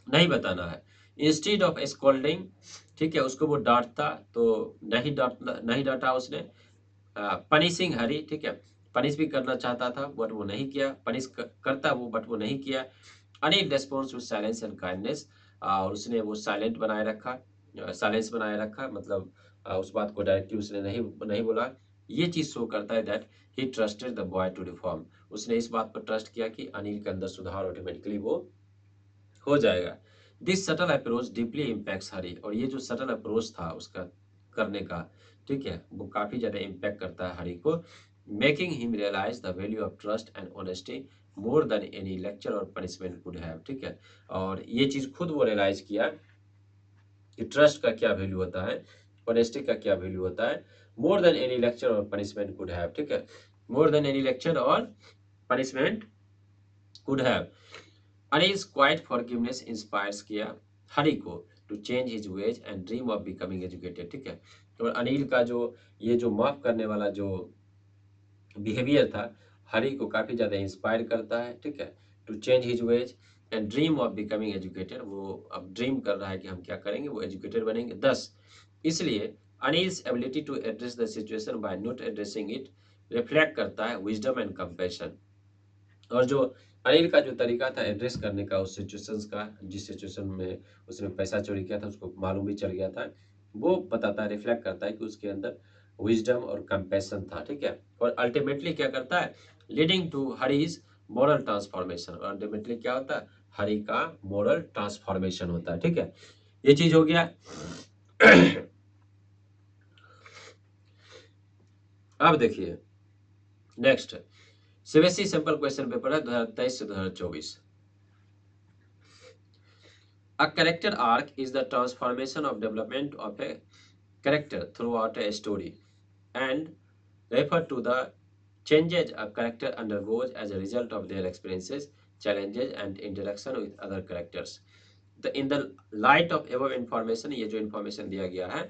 नहीं बताना है। इंस्टीड ऑफ स्कोल्डिंग, ठीक है, उसको वो डांटता तो नहीं डांटा उसने। पनिशिंग हरी, ठीक है, पनिश भी करना चाहता था बट वो नहीं किया, पनिश करता वो बट वो नहीं किया। Anil response with silence and kindness, और उसने वो साइलेंट बनाए रखा, साइलेंस बनाए रखा, मतलब उस बात को डायरेक्टली उसने नहीं नहीं बोला। ये चीज शो करता है that he trusted the boy to reform, उसने इस बात पर ट्रस्ट किया कि अनिल के अंदर सुधार ऑटोमेटिकली वो हो जाएगा। This subtle approach deeply impacts Hari, और ये जो सटल अप्रोच था उसका करने का, ठीक है, वो काफी ज्यादा इम्पैक्ट करता है हरी को, making him realise the value of trust and honesty more than any lecture or punishment could have, ठीक है। और ये चीज खुद वो रियलाइज किया कि ट्रस्ट का क्या वैल्यू होता है, ऑनेस्टी का क्या वैल्यू होता है, more than any lecture or punishment could have, ठीक है, more than any lecture or punishment could have. Anil's quiet forgiveness inspires किया हरि को to change his ways and dream of becoming educated, ठीक है। और अनिल का जो ये जो माफ करने वाला जो बिहेवियर था, हरि को काफ़ी ज़्यादा इंस्पायर करता है, ठीक है। To change his ways and dream of becoming educated, वो अब ड्रीम कर रहा है कि हम क्या करेंगे, वो एजुकेटेड बनेंगे। 10, इसलिए Anil's ability to address the situation by not addressing it reflect करता है विजडम एंड कंपैशन। और जो अनिल का जो तरीका था एड्रेस करने का उस सिचुएशंस का, जिस सिचुएशन में उसने पैसा चोरी किया था उसको मालूम भी चल गया था, वो बताता है, रिफ्लेक्ट करता है कि उसके अंदर विजडम और कंपैशन था, ठीक है। और अल्टीमेटली क्या करता है, leading to Hari's moral transformation. और अल्टीमेटली क्या होता है, हरि का मॉरल ट्रांसफॉर्मेशन होता है, ठीक है। ये चीज हो गया। अब देखिए next CBSE simple question paper है 2023 से 2024। A character arc is the transformation of development of a character throughout a story and refer to the changes a character undergoes as a result of their experiences, challenges and interaction with other characters. In the light of above information, ये जो information दिया गया है,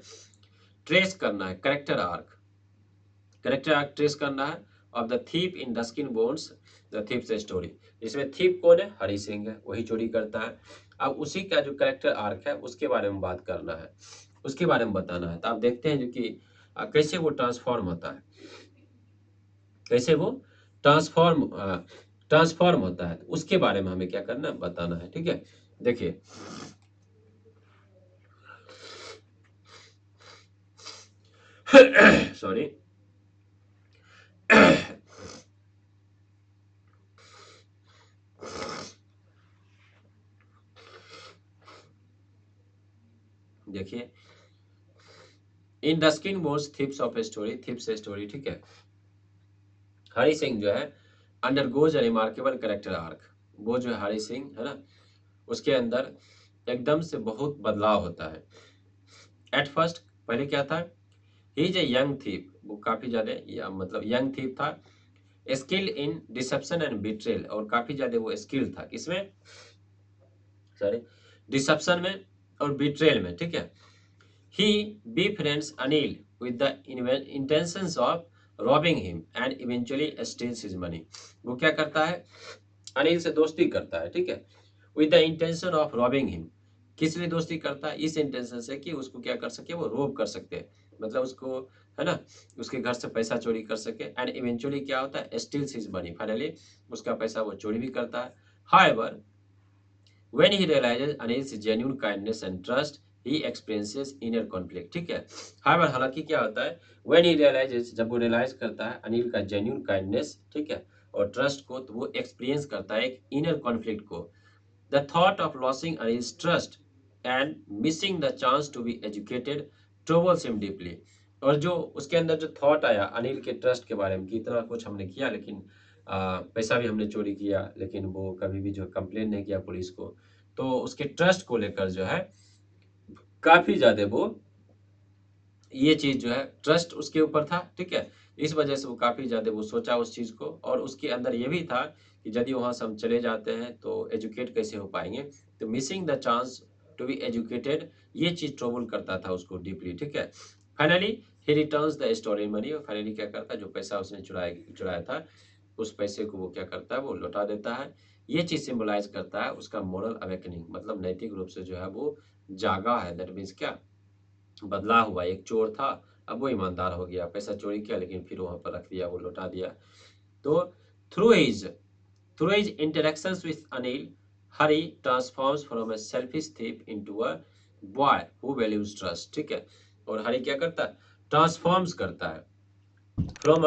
trace करना है character arc trace करना है of the thief in Ruskin Bond's the thief's story. इसमें थीप कौन है, हरि सिंह है, वही चोरी करता है। अब उसी का जो कैरेक्टर आर्क है उसके बारे में बात करना है, उसके बारे में बताना है। तो आप देखते हैं जो कि कैसे वो ट्रांसफॉर्म होता है, कैसे वो ट्रांसफॉर्म ट्रांसफॉर्म होता है, उसके बारे में हमें क्या करना है, बताना है, ठीक है। देखिए सॉरी देखिए in Ruskin Bond's thief's of story, thief's story, ठीक है। हरि सिंह जो है undergoes a remarkable character arc. वो जो है हरि सिंह है ना, उसके अंदर एकदम से बहुत बदलाव होता है। एट फर्स्ट पहले क्या था, he is a young thief, वो काफी ज्यादा मतलब यंग थीप था। Skill in dissipation and betrayal, और काफी ज्यादा वो स्किल था किसमें, सॉरी, डिसेप्शन में और बिट्रेल में, ठीक है। He befriends Anil with the intentions of robbing him and eventually steals his money. वो क्या करता है, अनिल से दोस्ती करता है, ठीक है, with the intention of robbing him। किस लिए दोस्ती करता है, इस इंटेंशन से कि उसको क्या कर सके, वो रोब कर सकते हैं, मतलब उसको है ना, उसके घर से पैसा चोरी कर सके। एंड इवेंचुअली क्या होता है, स्टील्स हिज मनी, फाइनली उसका पैसा वो चोरी भी करता है। However, when he realizes Anil's genuine kindness and trust, he experiences inner conflict, ठीक है। However, हालांकि क्या होता है, when he realizes, जब वो रियलाइज करता है अनिल का genuine kindness, ठीक है, और ट्रस्ट को, तो वो एक्सपीरियंस करता है एक इनर कॉन्फ्लिक्ट को। The thought of losing Anil's trust and missing the chance to be educated troubles him deeply। और जो उसके अंदर जो थॉट आया अनिल के ट्रस्ट के बारे में कि इतना कुछ हमने किया, लेकिन पैसा भी हमने चोरी किया, लेकिन वो कभी भी जो कंप्लेन नहीं किया पुलिस को, तो उसके ट्रस्ट को लेकर जो है काफी ज्यादा वो, ये चीज जो है ट्रस्ट उसके ऊपर था, ठीक है। इस वजह से वो काफी ज्यादा वो सोचा उस चीज को, और उसके अंदर ये भी था कि यदि वहां से हम चले जाते हैं तो एजुकेट कैसे हो पाएंगे, तो missing the chance to be educated, ये चीज ट्रबल करता था उसको डीपली, ठीक है। Finally he returns the stolen money, और फाइनली क्या करता है, जो पैसा उसने चुराया था, उस पैसे को वो क्या करता है, वो लौटा देता है। ये चीज सिंबलाइज करता है उसका मोरल अवेकनिंग, मतलब नैतिक रूप से जो है वो जागा है। दैट मीन्स क्या, बदलाव हुआ। एक चोर था, अब वो ईमानदार हो गया, पैसा चोरी किया लेकिन फिर वहां पर रख दिया, वो लौटा दिया। तो through his through his interactions with Anil, Hari transforms from a selfish thief into a boy who values trust, ठीक है। और हरी क्या करता है, ट्रांसफॉर्म्स करता है फ्रॉम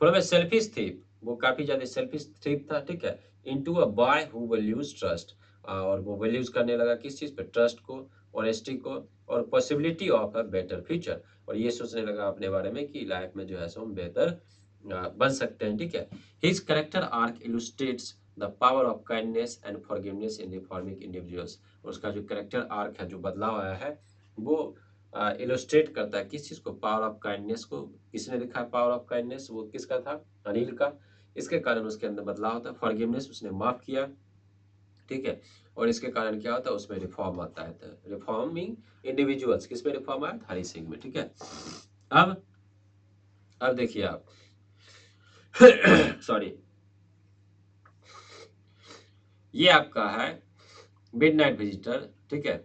अ सेल्फिश थिप, वो काफी ज्यादा सेल्फिश थिप था, ठीक है, into a boy who values trust. और वो वैल्यूज करने लगा किस चीज पे, ट्रस्ट को, ऑनेस्टी को, और possibility of a better future. और ये सोचने लगा अपने बारे में कि लाइफ में जो है सो हम बेहतर बन सकते हैं, ठीक है। His character arc illustrates the power of kindness and forgiveness in reforming individuals. उसका जो कैरेक्टर आर्क है, जो बदलाव आया है, वो इलस्ट्रेट करता है किस चीज को, पावर ऑफ काइंडनेस को। किसने लिखा है पावर ऑफ काइंडनेस, वो किसका था, अनिल का। इसके कारण उसके अंदर बदलाव होता है। फॉरगिवनेस, उसने माफ किया, ठीक है। और इसके कारण क्या होता है, उसमें रिफॉर्म आता है, तो रिफॉर्मिंग इंडिविजुअल्स, किसमें रिफॉर्म आया, हरी सिंह में। ठीक है। अब अब देखिए आप सॉरी, ये आपका है मिडनाइट विजिटर। ठीक है।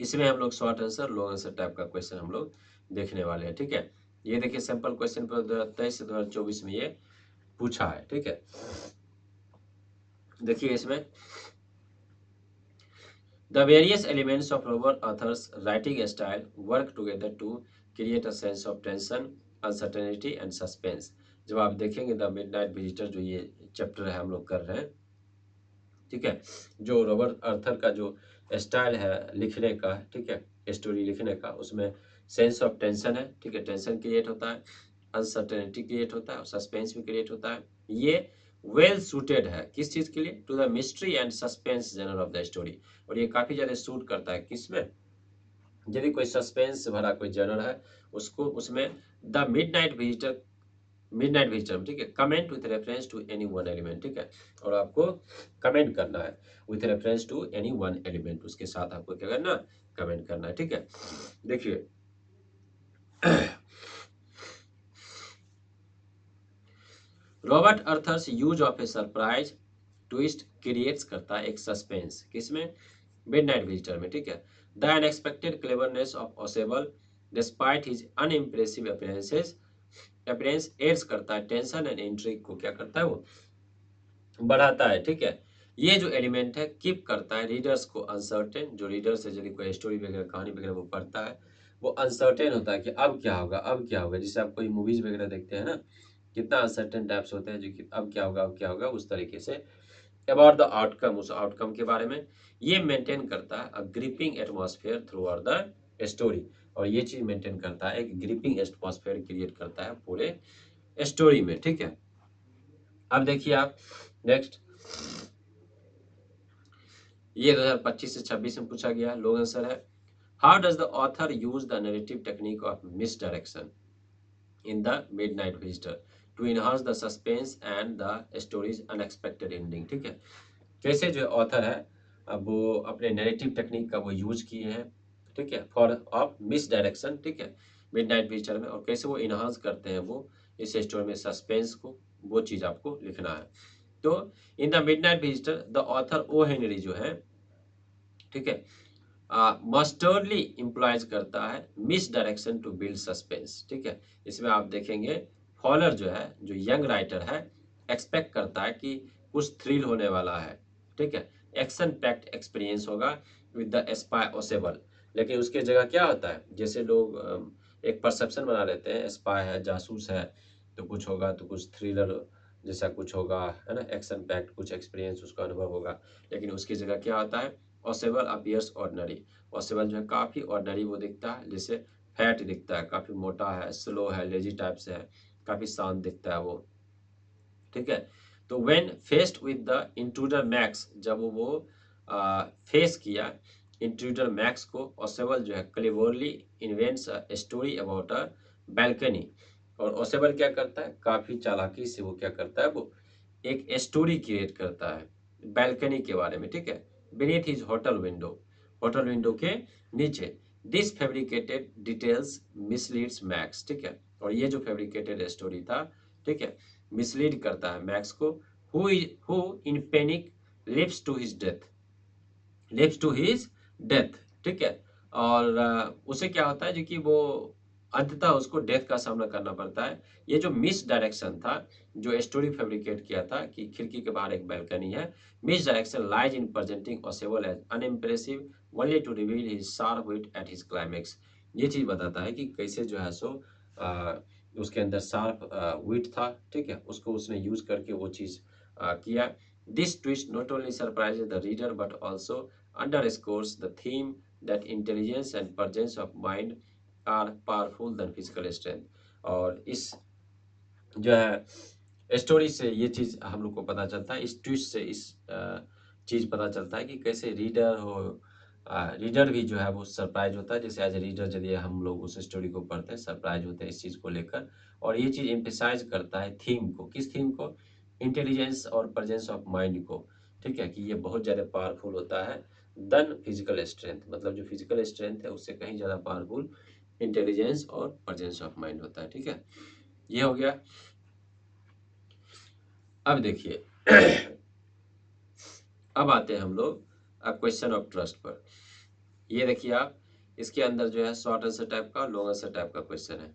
इसमें हम लोग short answer long answer type का क्वेश्चन हम लोग देखने वाले हैं। ठीक है। ये देखिए सैंपल क्वेश्चन पर 2023 से 2024 में ये पूछा है। ठीक है। देखिए इसमें the various elements of Robert Arthur's writing style work together to create a sense of tension, uncertainty and suspense. जब आप देखेंगे द मिडनाइट विजिटर, जो ये चैप्टर है हम लोग कर रहे हैं, ठीक है, जो रॉबर्ट अर्थर का जो स्टाइल है लिखने का, ठीक है, स्टोरी लिखने का, उसमें सेंस ऑफ टेंशन है। ठीक है, टेंशन क्रिएट होता है, अनसर्टेनिटी क्रिएट होता है और सस्पेंस भी क्रिएट होता है। ये वेल सूटेड है किस चीज के लिए, to the mystery and suspense genre of the story. और ये काफी ज्यादा सूट करता है किसमें, यदि कोई सस्पेंस भरा कोई जनर है, उसको उसमें द मिडनाइट विजिटर, ठीक है, comment with reference to any one element. ठीक है। और आपको कमेंट करना है with reference to any one element, उसके साथ आपको क्या करना, कमेंट करना है। ठीक है। देखिए Robert earthers use of A surprise twist creates करता है एक सस्पेंस, किसमें, मिडनाइट विजिटर में। ठीक है। The unexpected cleverness of Ausable despite his unimpressive appearance adds करता है टेंशन एंड इंट्रिग को, क्या करता है वो, बढ़ाता है। ठीक है। ये जो एलिमेंट है कीप करता है रीडर्स को अनसर्टेन, जो रीडर से यदि कोई स्टोरी वगैरह कहानी वगैरह वो पढ़ता है, वो अनसर्टेन होता है कि अब क्या होगा, अब क्या होगा। जैसे आप कोई मूवीज वगैरह देखते हैं ना, कितना अनसर्टेन टाइप्स होते हैं, जो कि अब क्या होगा, अब क्या होगा, उस तरीके से अबाउट द आउटकम, उस आउटकम के बारे में ये मेंटेन करता है a gripping atmosphere throughout the story. और ये चीज मेंटेन करता है, एक ग्रिपिंग एटमॉस्फेयर क्रिएट करता है पूरे स्टोरी में। ठीक है। अब देखिए आप नेक्स्ट, ये 2025 से 26 में पूछा गया, लॉन्ग आंसर है, how does the author use the narrative technique of misdirection in the midnight visitor to enhance the suspense and the story's unexpected ending. ठीक है। कैसे जो ऑथर है, अब वो अपने नैरेटिव टेक्निक का वो यूज किए हैं, ठीक है, फॉर ऑफ मिस डायरेक्शन, ठीक है, मिडनाइट विजिटर में, और कैसे वो इनहांस करते हैं वो इस स्टोरी में सस्पेंस को, वो चीज आपको लिखना है। तो in the midnight visitor the author O Henry जो है, ठीक है, मस्टर्डली इम्प्लॉयज करता है misdirection to build suspense. ठीक है। इसमें आप देखेंगे फॉलर जो है, जो यंग राइटर है, एक्सपेक्ट करता है कि कुछ थ्रिल होने वाला है। ठीक है। एक्शन पैक्ड एक्सपीरियंस होगा विद द स्पाई ओसेबल। लेकिन उसके जगह क्या होता है, जैसे लोग एक परसेप्शन बना लेते हैं, स्पाई है, जासूस है, तो कुछ होगा, तो कुछ थ्रिलर जैसा कुछ होगा, है ना, एक्शन पैक्ड कुछ एक्सपीरियंस उसका अनुभव होगा। लेकिन उसकी जगह क्या होता है, पॉसिबल अपीयर्स ऑर्डिनरी, पॉसिबल जो है काफ़ी ऑर्डिनरी वो दिखता है, जैसे फैट दिखता है, काफ़ी मोटा है, स्लो है, लेजी टाइप से है, काफ़ी शांत दिखता है वो। ठीक है। तो when faced with the intruder max, जब वो फेस किया इंट्रूडर मैक्स को, ओसेबल जो है cleverly invents a story about a balcony. और ओसेबल क्या करता है, काफ़ी चालाकी से वो क्या करता है, वो एक स्टोरी क्रिएट करता है बैल्कनी के बारे में। ठीक है। बीनीथ हिज होटल विंडो के नीचे। This fabricated details misleads Max. ठीक है। और ये जो फैब्रिकेटेड स्टोरी था, ठीक है, मिसलीड करता है मैक्स को, who in panic leaps to his death, leaps to his death. ठीक है। और उसे क्या होता है, जो कि वो अंततः उसको डेथ का सामना करना पड़ता है। ये जो मिस डायरेक्शन था, जो स्टोरी फैब्रिकेट किया था कि खिड़की के बाहर एक बैल्कनी है, misdirection lies in presenting Ausable as unimpressive only to reveal his sharp wit at his climax. ये चीज बताता है कि कैसे जो है सो उसके अंदर शार्प विट था, ठीक है, उसको उसने यूज करके वो चीज किया। This twist not only surprises the reader but also underscores the theme that intelligence and presence of mind are powerful than physical strength। और इस जो है स्टोरी से ये चीज हम लोग को पता चलता है, इस ट्विस्ट से इस चीज पता चलता है कि कैसे रीडर हो, रीडर भी जो है वो सरप्राइज होता है, जैसे एज ए रीडर यदि हम लोग उस स्टोरी को पढ़ते हैं, सरप्राइज होते हैं इस चीज को लेकर। और ये चीज एम्फेसाइज करता है थीम को, किस थीम को, इंटेलिजेंस और प्रेजेंस ऑफ माइंड को, ठीक है, कि ये बहुत ज़्यादा पावरफुल होता है देन फिजिकल स्ट्रेंथ, मतलब जो फिजिकल स्ट्रेंथ है उससे कहीं ज़्यादा पावरफुल इंटेलिजेंस और प्रेजेंस ऑफ माइंड होता है। ठीक है, ये हो गया। अब देखिए अब आते हैं हम लोग क्वेश्चन ऑफ ट्रस्ट पर। ये देखिए आप, इसके अंदर जो है शॉर्ट आंसर टाइप का, लॉन्ग आंसर टाइप का क्वेश्चन है।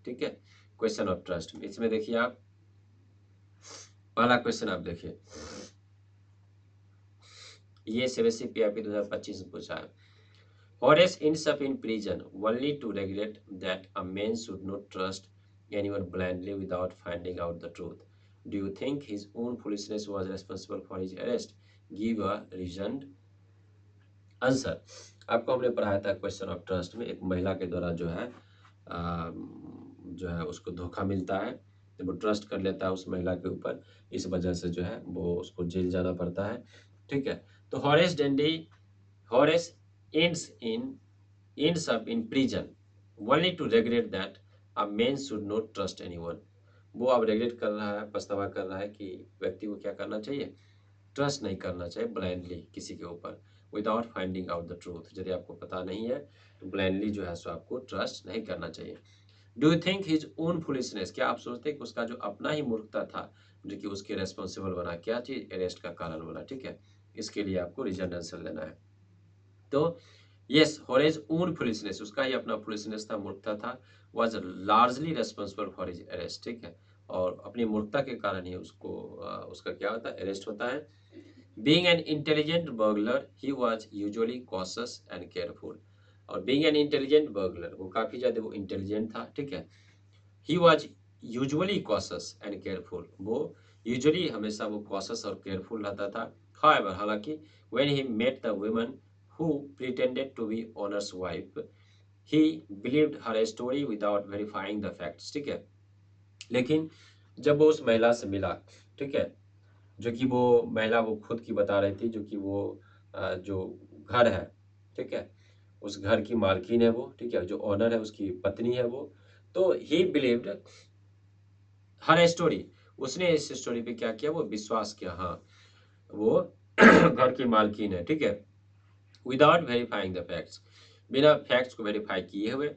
ठीक है, क्वेश्चन ऑफ ट्रस्ट में इसमें देखिए आप, पहला क्वेश्चन आप देखिए, ये सीबीएसई पीआईपी 2025 में पूछा है। Horace ends up in prison only to regret that a man should not trust anyone blindly without finding out the truth. Do you think his own foolishness was responsible for his arrest? Give a reasoned answer. आपको हमने पढ़ाया था question of trust में, एक महिला के द्वारा जो है उसको धोखा मिलता है, जब वो ट्रस्ट कर लेता है उस महिला के ऊपर, इस वजह से जो है वो उसको जेल जाना पड़ता है। ठीक है, तो Horace ends up in prison only to regret that a man should not trust anyone. वो अब रेगरेट कर रहा है, पछतावा कर रहा है कि व्यक्ति को क्या करना चाहिए, ट्रस्ट नहीं करना चाहिए ब्लाइंडली किसी के ऊपर, without finding out the truth. यदि आपको पता नहीं है तो ब्लाइंडली जो है सो आपको ट्रस्ट नहीं करना चाहिए। Do you think his own foolishness, क्या आप सोचते हैं कि उसका जो अपना ही मूर्खता था जो कि उसके रेस्पॉन्सिबल बना, क्या चीज अरेस्ट का कारण बना। ठीक है, इसके लिए आपको रीजन आंसर लेना है। तो यस, होरेज ओन फुलिशनेस, उसका ही अपना फुलिशनेस था, मूर्खता था, was largely responsible for his arrest. ठीक है, और अपनी मूर्खता के कारण ही उसको उसका क्या होता है, अरेस्ट होता है। Being an intelligent burglar he was usually cautious and careful. और बीइंग एन इंटेलिजेंट बर्गलर, वो काफी ज्यादा वो इंटेलिजेंट था। ठीक है, he was usually cautious and careful, वो यूजुअली हमेशा वो कॉशस और केयरफुल रहता था। हाउएवर, हालांकि when he met the woman who pretended to be owner's wife, he believed her story without verifying the facts. ठीक है, लेकिन जब वो उस महिला से मिला, ठीक है, जो कि वो महिला वो खुद की बता रही थी, जो कि वो जो घर है, ठीक है, उस घर की मालकिन है वो, ठीक है, जो ऑनर है उसकी पत्नी है वो, तो ही बिलीव्ड हर स्टोरी, उसने इस स्टोरी पे क्या किया, वो विश्वास किया, हाँ वो घर की मालकिन है। ठीक है, विदाउट वेरीफाइंग द फैक्ट्स, बिना फैक्ट्स को वेरीफाई किए हुए।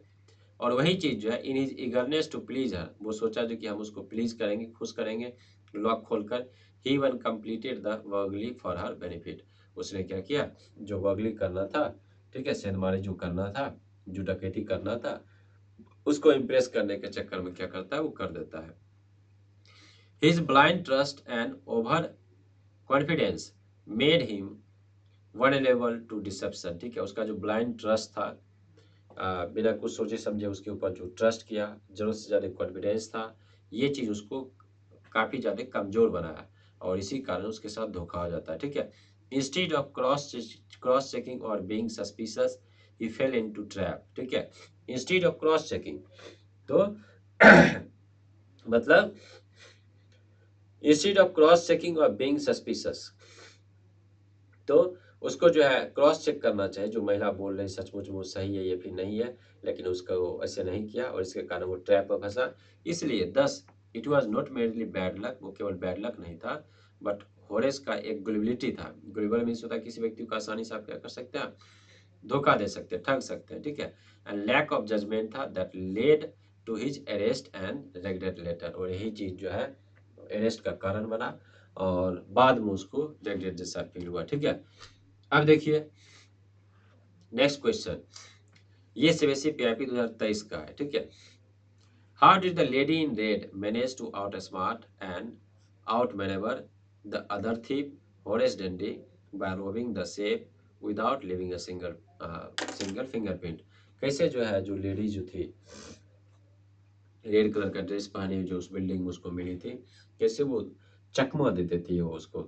और वही चीज जो है, in his eagerness to please her, वो सोचा जो कि हम उसको प्लीज करेंगे, खुश करेंगे, लॉक खोलकर, he one completed the burglary for her benefit, उसने क्या किया, जो वर्गली करना था, ठीक है, सेंधमारी जो करना था, जो डकैती करना था, उसको इम्प्रेस करने के चक्कर में क्या करता है, वो कर देता है। His blind trust and overconfidence made him vulnerable to deception। ठीक है, उसका जो ब्लाइंड ट्रस्ट था, बिना कुछ सोचे समझे उसके ऊपर जो ट्रस्ट किया, जरूरत से ज़्यादा कॉन्फिडेंस था, ये चीज़ उसको काफ़ी ज़्यादा कमज़ोर बनाया और इसी कारण उसके साथ धोखा हो जाता है। ठीक है, इंस्टीड ऑफ क्रॉस चेकिंग और बीइंग सस्पिशियस ही फेल इनटू ट्रैप। ठीक है, इंस्टीड ऑफ क्रॉस चेकिंग, तो मतलब इंस्टीड ऑफ क्रॉस चेकिंग और बीइंग सस्पिशियस, तो उसको जो है क्रॉस चेक करना चाहिए, जो महिला बोल रही सचमुच वो सही है या फिर नहीं है, लेकिन उसका वो ऐसे नहीं किया और इसके कारण वो ट्रैप में फंसा। इसलिए 10 it was not merely bad luck, वो केवल बैड लक नहीं था, बट होरेस का एक गुलिबिलिटी था। गुलिबल मीन्स होता है किसी व्यक्ति को आसानी से आप क्या कर सकते हैं, धोखा दे सकते हैं, ठग सकते हैं। ठीक है, एंड लैक ऑफ जजमेंट था that led to his arrest and regret later, और यही चीज जो है अरेस्ट का कारण बना और बाद में उसको रेग्रेट जैसा फील हुआ। ठीक है, अब देखिए नेक्स्ट क्वेश्चन, ये सीबीएसई पीआईपी 2023 का है। ठीक है, how did the lady in red manage to outsmart and outmanoeuvre the other thief Horace Dandy by robbing the safe without leaving a single fingerprint. कैसे जो है, जो lady जो थी रेड कलर का ड्रेस पहने हुई, जो उस बिल्डिंग में उसको मिली थी, कैसे वो चकमा दे देती है वो उसको,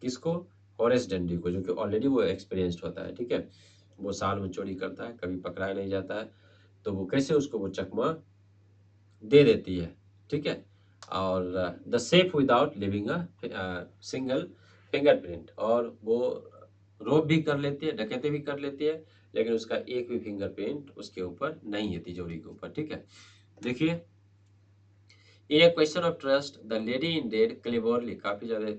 किसको, होरेस डेंडी को, जो कि ऑलरेडी वो एक्सपीरियंस्ड होता है। ठीक है, वो साल में चोरी करता है, कभी पकड़ा नहीं जाता है, तो वो कैसे उसको वो चकमा दे देती है। ठीक है, और the safe without leaving a single fingerprint, और वो रोब भी कर लेती है, डकैती भी कर लेती है, लेकिन उसका एक भी फिंगरप्रिंट उसके ऊपर नहीं है, तिजोरी के ऊपर। ठीक है, देखिए in a question of trust the lady indeed cleverly, काफी ज्यादा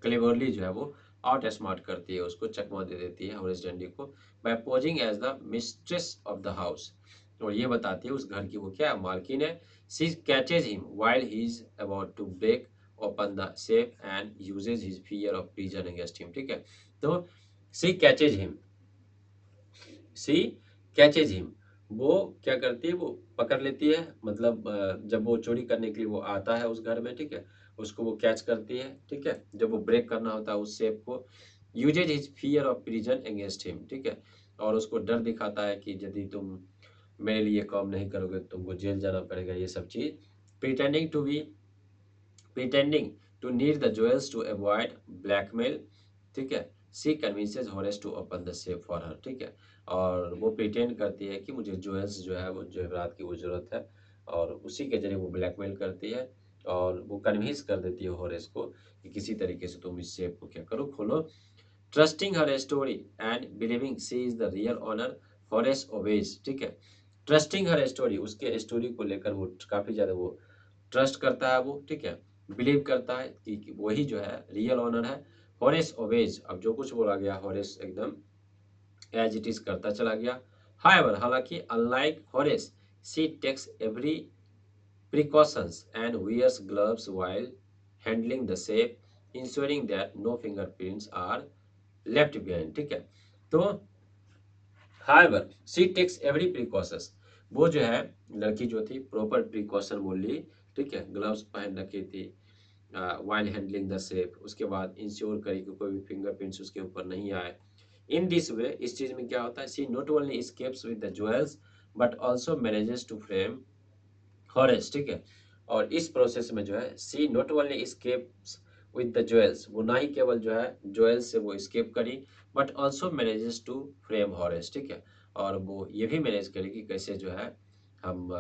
क्लेवरली जो है वो आउट स्मार्ट करती है, उसको चकमा दे देती है हॉरेस डंडी को, by posing as the mistress of the house, और ये बताती है उस घर की वो क्या मालकिन है। She catches him while he is about to break open the safe and uses his fear of prison against him, ठीक है। तो she catches him, she catches him, वो क्या करती है, वो पकड़ लेती है, मतलब जब वो चोरी करने के लिए वो आता है उस घर में, ठीक है, उसको वो कैच करती है, ठीक है, जब वो ब्रेक करना होता है उस सेफ को, uses his fear of prison against him, ठीक है, और उसको डर दिखाता है कि यदि तुम मेरे लिए काम नहीं करोगे तो तुमको जेल जाना पड़ेगा, ये सब चीज, pretending to be pretending to need the jewels to avoid blackmail, ठीक है। She convinces Horace to open the safe for her, ठीक है, और वो प्रिटेंड करती है कि मुझे ज्वेल्स जो है वो जेवरात की वो जरूरत है, और उसी के जरिए वो ब्लैकमेल करती है, और वो कन्विंस कर देती है हॉरेस को कि किसी तरीके से तुम इस सेफ को क्या करो, खोलो। Trusting her story and believing she is the real owner, Horace obeys, ठीक है। ट्रस्टिंग हर स्टोरी, उसके स्टोरी को लेकर वो काफी ज्यादा वो ट्रस्ट करता है वो, ठीक है, बिलीव करता है कि वही जो है रियल ऑनर है। हॉरेस ओबेज, अब जो कुछ बोला गया हॉरेस एकदम एज इट इज करता चला गया। हाउएवर, हालांकि unlike Horace, she takes every precautions and wears gloves while handling the safe, ensuring that no fingerprints are left behind, ठीक है। तो however she takes every precautions, वो जो है लड़की जो थी प्रॉपर प्रिकॉशन बोल ली, ठीक है, ग्लव्स पहन रखी थी वाइल हैंडलिंग द सेफ, उसके बाद इंश्योर करी कि कोई भी फिंगरप्रिंट्स उसके ऊपर नहीं आए। इन दिस वे, इस चीज में क्या होता है, she not only escapes with the jewels but also manages to frame Horace, ठीक है, और इस प्रोसेस में जो है she not only escapes with the jewels, वो ना ही केवल जो है ज्वेल्स से वो एस्केप करी, but also manages to frame Horace, ठीक है, और वो ये भी मैनेज करी कि कैसे जो है हम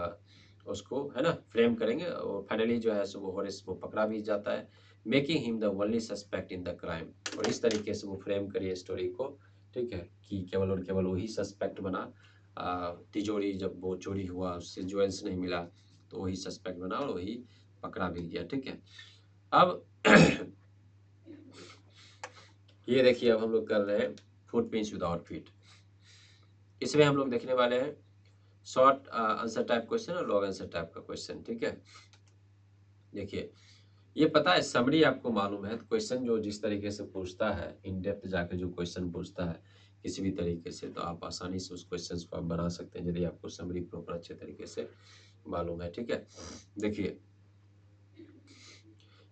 उसको है ना फ्रेम करेंगे, और फाइनली जो है सो वो हॉरेस वो पकड़ा भी जाता है, making him the only suspect in the crime, और इस तरीके से वो फ्रेम करी स्टोरी को, ठीक है, कि केवल और केवल वही सस्पेक्ट बना। तिजोरी जब वो चोरी हुआ उससे ज्वेल्स नहीं मिला तो वही सस्पेक्ट बना और वही पकड़ा भी गया, ठीक है। अब ये देखिए, अब हम लोग कर रहे हैं फुटप्रिंट्स विदाउट फीट। इसमें हम लोग देखने वाले हैं शॉर्ट आंसर टाइप क्वेश्चन और लॉन्ग आंसर टाइप का क्वेश्चन, ठीक है। देखिए, ये पता है समरी आपको मालूम है, तो क्वेश्चन जो जिस तरीके से पूछता है, इन डेप्थ जाकर जो क्वेश्चन पूछता है किसी भी तरीके से, तो आप आसानी से उस क्वेश्चन को आप बना सकते हैं यदि आपको समरी प्रॉपर अच्छे तरीके से मालूम है, ठीक है। देखिए,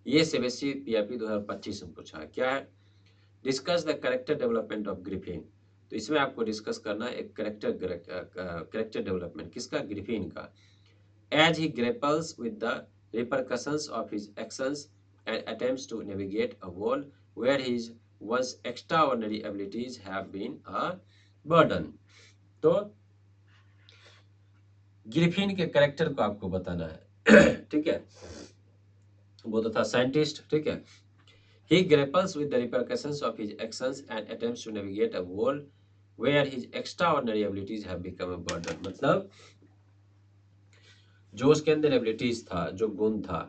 ये सीबीएसई पीआईपी 2025 में पूछा है, क्या है, discuss the character development of Griffin. तो इसमें आपको डिस्कस करना है एक कैरेक्टर डेवलपमेंट किसका, ग्रिफिन का। As he grapples with the repercussions of his actions and attempts to navigate a world where his once extraordinary abilities have been a burden। तो Griffin के कैरेक्टर को आपको बताना है ठीक है, वो तो था साइंटिस्ट, ठीक है। He grapples with the repercussions of his actions and attempts to navigate a world where his extraordinary abilities have become a burden। मतलब जो उसके अंदर एबिलिटीज था, जो गुण था,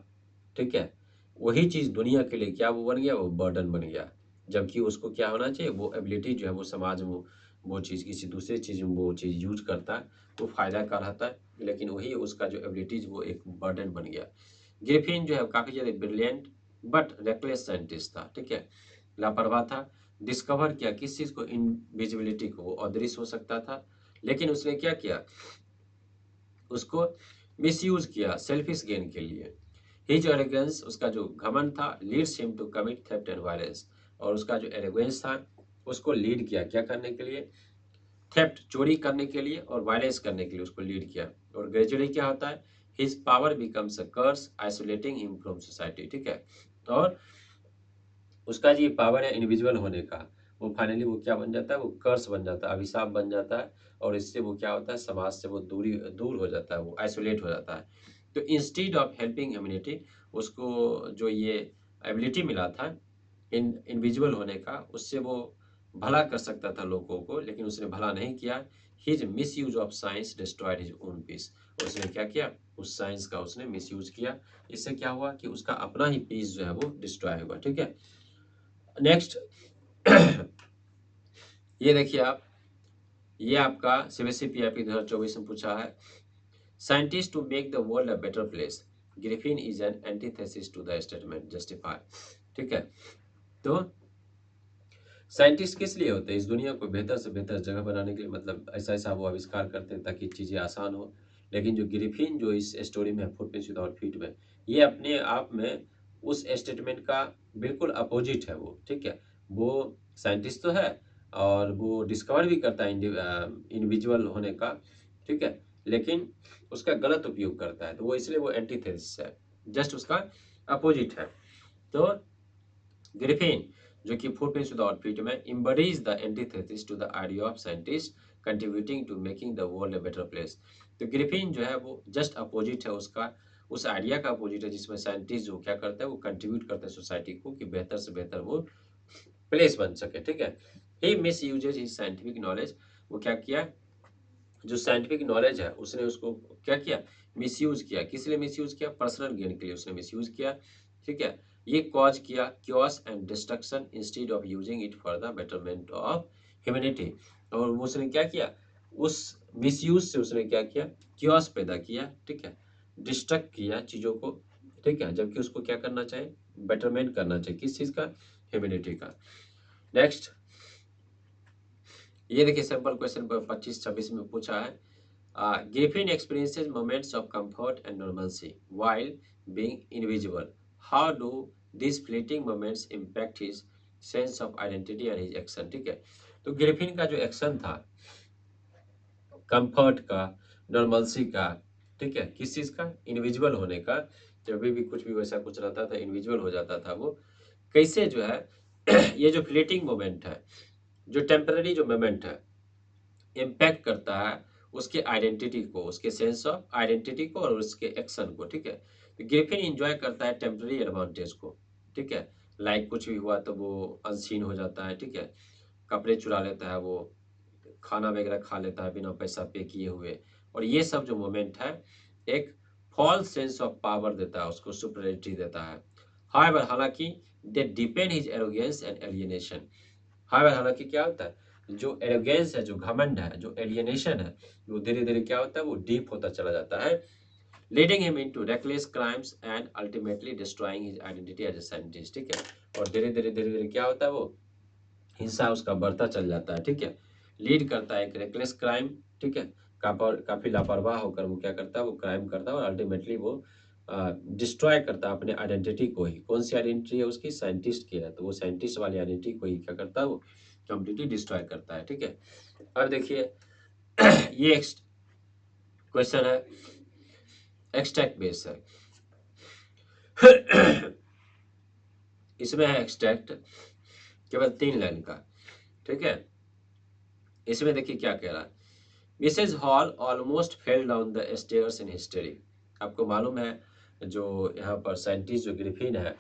ठीक है, वही चीज दुनिया के लिए क्या वो बन गया, वो बर्डन बन गया। जबकि उसको क्या होना चाहिए, वो एबिलिटी जो है वो समाज में वो चीज किसी दूसरे चीज में वो चीज यूज करता है तो फायदा का रहता है, लेकिन वही उसका जो एबिलिटीज वो एक बर्डन बन गया। ग्रिफिन जो है काफी ज्यादा ब्रिलियंट बट रेकलेस साइंटिस्ट था, ठीक है, लापरवाह था। डिस्कवर किया किस चीज को, इनविजिबिलिटी को, वो अदृश्य हो सकता था, लेकिन उसने क्या किया, उसको मिसयूज किया सेल्फिश गेन के लिए। हिज एरोगेंस, उसका जो घमंड था, leads him to commit theft and violence, और उसका जो एरोगेंस था उसको लीड किया क्या करने के लिए, थेफ्ट चोरी करने के लिए और वायलेंस करने के लिए उसको लीड किया। और ग्रेजुअली क्या होता है, his power becomes a curse isolating him from society, ठीक है। और उसका जो पावर है इनविजिबल होने का, वो फाइनली वो क्या बन जाता है, वो कर्स बन जाता है, अभिशाप बन जाता है, और इससे वो क्या होता है, समाज से वो दूर हो जाता है, वो आइसोलेट हो जाता है। तो इंस्टीड ऑफ हेल्पिंग ह्यूमैनिटी, उसको जो ये एबिलिटी मिला था इनविजिबल होने का, उससे वो भला कर सकता था लोगों को, लेकिन उसने भला नहीं किया। His misuse of science destroyed his own peace, उसने क्या किया, उस साइंस का उसने मिस यूज किया, इससे क्या हुआ कि उसका अपना ही पीस जो है वो डिस्ट्रॉय हुआ, ठीक है। नेक्स्ट ये देखिए आप, ये आपका सीबीएसई पीआईपी 2024 में पूछा है, scientist to make the world a better place, Griffin is an antithesis to the statement justify. ठीक है, तो साइंटिस्ट किस लिए होते हैं? इस दुनिया को बेहतर से बेहतर जगह बनाने के लिए, मतलब ऐसा ऐसा वो आविष्कार करते हैं ताकि चीज़ें आसान हो। लेकिन जो ग्रिफिन जो इस स्टोरी में है, फुटप्रिंट्स विदाउट फीट में, ये अपने आप में उस स्टेटमेंट का बिल्कुल अपोजिट है वो। ठीक है, वो साइंटिस्ट तो है और वो डिस्कवर भी करता है इंडिविजुअल होने का। ठीक है, लेकिन उसका गलत उपयोग करता है, तो वो इसलिए वो एंटीथेसिस है, जस्ट उसका अपोजिट है। तो ग्रिफिन जो कि फुटप्रिंट्स विदाउट फीट में embodies the antithesis to the idea of scientists contributing to making the world a better place। तो ग्रिफिन जो है वो जस्ट अपोजिट है उसका, उस आइडिया का अपोजिट है जिसमें साइंटिस्ट जो क्या करता है वो कंट्रीब्यूट करते हैं सोसाइटी को कि बेहतर से बेहतर वो प्लेस बन सके। ठीक है, he misuses his scientific knowledge, वो क्या किया, जो साइंटिफिक नॉलेज है उसने उसको क्या किया, मिसयूज किया। किस लिए मिसयूज किया? पर्सनल गेन के लिए उसने मिसयूज किया। ठीक है, ये कॉज किया chaos and destruction instead of using it for the betterment of humanity. और वो उसने क्या किया, उस मिसयूज से उसने क्या किया, क्योस पैदा किया। ठीक है, डिस्ट्रक्ट किया चीज़ों को। ठीक है, जबकि उसको क्या करना चाहिए, बेटरमेंट करना चाहिए, किस चीज़ का, ह्यूमैनिटी का। नेक्स्ट ये देखिए सैंपल क्वेश्चन 25-26 में पूछा है, Griffin experiences moments of comfort and normalcy while being invisible. How do these fleeting moments impact his sense of identity and his action? ठीक है, तो ग्रिफिन का जो एक्शन था, कंफर्ट का, नॉर्मलसी का, ठीक है, किस चीज़ का, इनविजिबल होने का। जब भी कुछ भी वैसा कुछ रहता था इनविजिबल हो जाता था वो। कैसे जो है ये जो फ्लीटिंग मोमेंट है, जो टेम्पररी जो मोमेंट है, इम्पैक्ट करता है उसके आइडेंटिटी को, उसके सेंस ऑफ आइडेंटिटी को और उसके एक्शन को। ठीक है, तो ग्रिफिन एंजॉय करता है टेम्पररी एडवांटेज को। ठीक है, लाइक कुछ भी हुआ तो वो अनसीन हो जाता है। ठीक है, कपड़े चुरा लेता है वो, खाना वगैरह खा लेता है बिना पैसा पे किए हुए। और ये सब जो मोमेंट है एक फॉल्स सेंस ऑफ पावर देता है उसको, सुपरियरिटी देता है। हाउएवर हालांकि they depend his arrogance and alienation. However हालांकि क्या होता है, जो एरोगेंस है, जो घमंड है, जो एलियनेशन है, वो धीरे धीरे क्या होता है, वो डीप होता चला जाता है, leading him into reckless crimes and ultimately destroying his identity as a scientist. ठीक है, और धीरे धीरे क्या होता है, वो हिंसा उसका बढ़ता चल जाता है। ठीक है, लीड करता है एक रेकलेस क्राइम। ठीक है, काफी लापरवाह होकर वो क्या करता है, वो क्राइम करता है और अल्टीमेटली वो डिस्ट्रॉय करता है अपने आइडेंटिटी को ही। कौन सी आइडेंटिटी है उसकी, साइंटिस्ट की है, तो वो साइंटिस्ट वाली आइडेंटिटी को ही क्या करता है, वो कंप्लीटली डिस्ट्रॉय करता है। ठीक है, अब देखिए ये क्वेश्चन है एक्सट्रैक्ट बेस है इसमें है एक्सट्रैक्ट केवल 3 लाइन का। ठीक है, इसमें देखिए क्या कह रहा है, Mrs Hall almost fell down the stairs in hysteria. आपको मालूम है जो यहाँ पर साइंटिस्ट जो ग्रिफिन है,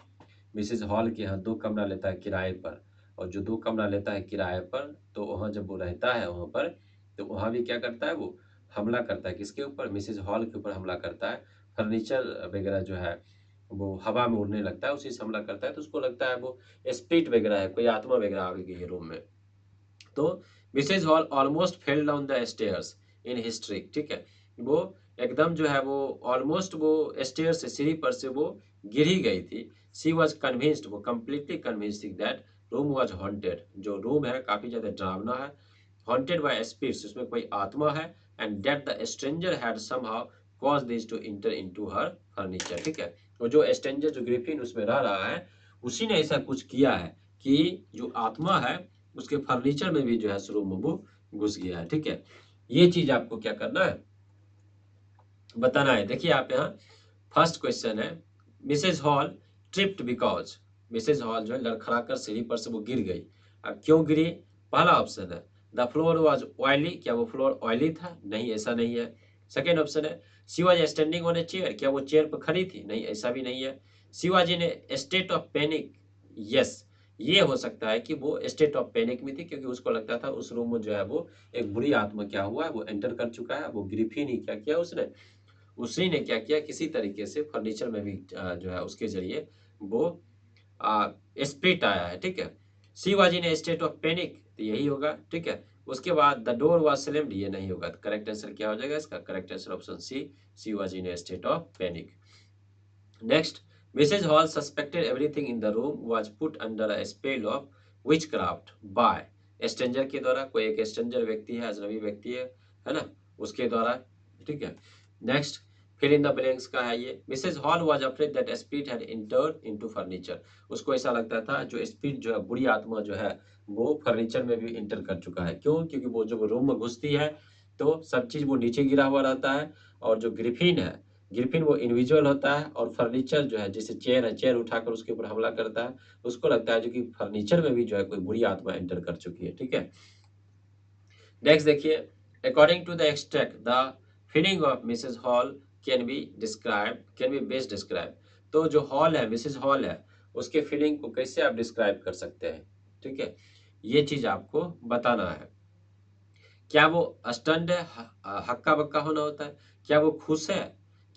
मिसेज हॉल के यहाँ 2 कमरा लेता है किराए पर, और जो 2 कमरा लेता है किराए पर, तो वहाँ जब वो रहता है वहाँ पर, तो वहाँ भी क्या करता है, वो हमला करता है, किसके ऊपर, मिसेज हॉल के ऊपर हमला करता है। फर्नीचर वगैरह जो है वो हवा में उड़ने लगता है, उसी से हमला करता है, तो उसको लगता है वो स्पिरिट वगैरह है, कोई आत्मा वगैरह आ गई है रूम में। तो Mrs Hall almost fell down the stairs in hysteria. ठीक है, वो एकदम जो है वो ऑलमोस्ट वो स्टेयर से, सीढ़ी पर से वो गिर ही गई थी। शी वॉज कन्विंस्ड, वो completely convinced that room was haunted, जो रूम है काफी ज्यादा डरावना है, हॉन्टेड बाय स्पिरिट्स, उसमें कोई आत्मा है, and that the stranger had somehow cause this to enter into her furniture. ठीक है, और जो स्ट्रेंजर जो ग्रिफिन उसमें रह रहा है, उसी ने ऐसा कुछ किया है कि जो आत्मा है उसके फर्नीचर में भी जो है इस रूम में वो घुस गया है। ठीक है, ये चीज आपको क्या करना है, बताना है। देखिए आप यहाँ फर्स्ट क्वेश्चन है, Mrs Hall tripped because, Mrs Hall जो है लड़खड़ा कर सीढ़ी पर से वो गिर गई। अब क्यों गिरी, पहला ऑप्शन है द फ्लोर वाज ऑयली, क्या वो फ्लोर ऑयली था, नहीं ऐसा नहीं है। सेकेंड ऑप्शन है she was standing on a chair, क्या वो चेयर पर खड़ी थी, नहीं ऐसा भी नहीं है। She was in a state of panic, yes, ये हो सकता है कि वो स्टेट ऑफ पैनिक में थी, क्योंकि उसको लगता था उस रूम में जो है वो एक बुरी आत्मा क्या हुआ है, वो एंटर कर चुका है। वो ग्रिफिन ही क्या किया उसने, उसी ने क्या किया, किसी तरीके से फर्नीचर में भी जो है उसके जरिए वो स्प्रिट आया है। ठीक है, सी was in a state of panic, तो यही होगा, ठीक है। उसके बाद द डोर वाज स्लैम्ड, ये नहीं होगा, तो करेक्ट आंसर क्या हो जाएगा इसका? Correct answer option C was in a state of panic. Next, Mrs Hall suspected everything in the room was put under a spell of witchcraft by, stranger के द्वारा, कोई एक स्ट्रेंजर व्यक्ति है, अजनबी व्यक्ति है ना, उसके द्वारा, ठीक है। Next, fill in the blanks का है ये। Mrs Hall was afraid that spirit had entered into furniture, उसको ऐसा लगता था जो स्पिरिट जो है, बुरी आत्मा जो है, वो फर्नीचर में भी इंटर कर चुका है। क्यों? क्योंकि वो जब रूम में घुसती है तो सब चीज वो नीचे गिरा हुआ रहता है, और जो ग्रिफिन है, ग्रिफिन वो इनविजुअल होता है, और फर्नीचर जो है, जैसे चेयर है, चेयर उठाकर उसके ऊपर हमला करता है, उसको लगता है जो कि फर्नीचर में भी जो है कोई बुरी आत्मा एंटर कर चुकी है, ठीक है। नेक्स्ट देखिए, according to the extract the feeling of Mrs Hall can be best describe, तो जो हॉल है, मिसेज हॉल है, उसके फीलिंग को कैसे आप डिस्क्राइब कर सकते हैं, ठीक है, ये चीज आपको बताना है। क्या वो स्टन्ड है, हक्का बक्का होना होता है, क्या वो खुश है,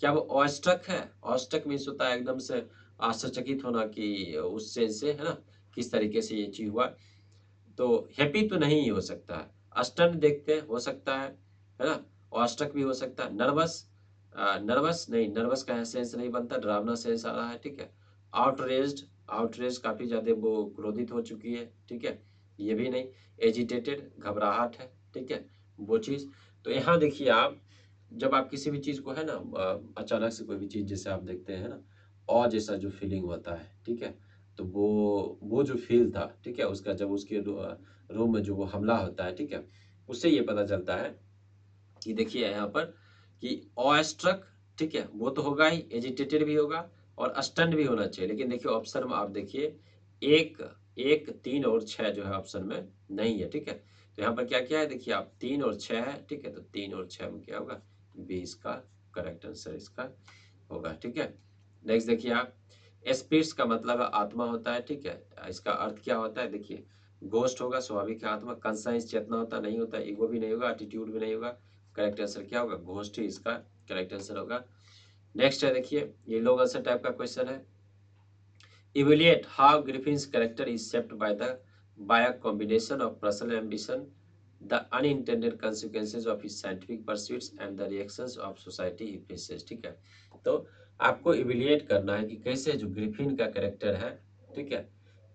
क्या वो ऑस्ट्रक है, ऑस्ट्रक मीन्स होता है एकदम से आश्चर्यचकित होना, कि उस सेंस से, है ना, किस तरीके से ये चीज हुआ। तो हैप्पी तो नहीं हो सकता है, स्टन्ड देखते हैं, हो सकता है ना, ऑस्ट्रक भी हो सकता है, नर्वस, नर्वस नहीं, नर्वस का सेंस नहीं बनता, डरावना सेंस आ रहा है, ठीक है। आउटरेज्ड, आउटरेज काफी ज्यादा वो क्रोधित हो चुकी है, ठीक है, ये भी नहीं। एजिटेटेड, घबराहट है, ठीक है, वो चीज। तो यहाँ देखिए आप, जब आप किसी भी चीज को, है ना, अचानक से कोई भी चीज जैसे आप देखते हैं ना, और जैसा जो फीलिंग होता है, ठीक है, तो वो जो फील था, ठीक है, उसका जब उसके रूम में जो वो हमला होता है, ठीक है, उससे ये पता चलता है कि देखिए यहाँ पर कि ऑस्ट्रक, ठीक है, वो तो होगा ही, एजिटेटेड भी होगा, और स्टन्ड भी होना चाहिए। लेकिन देखिए ऑप्शन में आप देखिए, एक, एक, 3 और 6 जो है ऑप्शन में नहीं है, ठीक है। तो यहाँ पर क्या क्या है, देखिए आप, 3 और 6 है, ठीक है, तो 3 और 6 में क्या होगा? बी इसका करेक्ट आंसर इसका होगा, ठीक है। नेक्स्ट देखिए आप, स्पिरिट्स का मतलब है आत्मा होता है, ठीक है। इसका अर्थ क्या होता है, देखिए, घोस्ट होगा, स्वाभाविक है आत्मा, कंसाइंस चेतना होता नहीं होता, ईगो भी नहीं होगा, एटीट्यूड भी नहीं होगा, करेक्ट आंसर क्या होगा? घोस्ट ही इसका करेक्ट आंसर होगा। नेक्स्ट है देखिए, ये लॉन्ग आंसर टाइप का क्वेश्चन है। Evaluate how Griffin's character is shaped by a combination of personal ambition, the unintended consequences of his scientific pursuits and the reactions of society he faces, ठीक है। तो आपको evaluate करना है कि कैसे जो ग्रिफिन का कैरेक्टर है, ठीक है,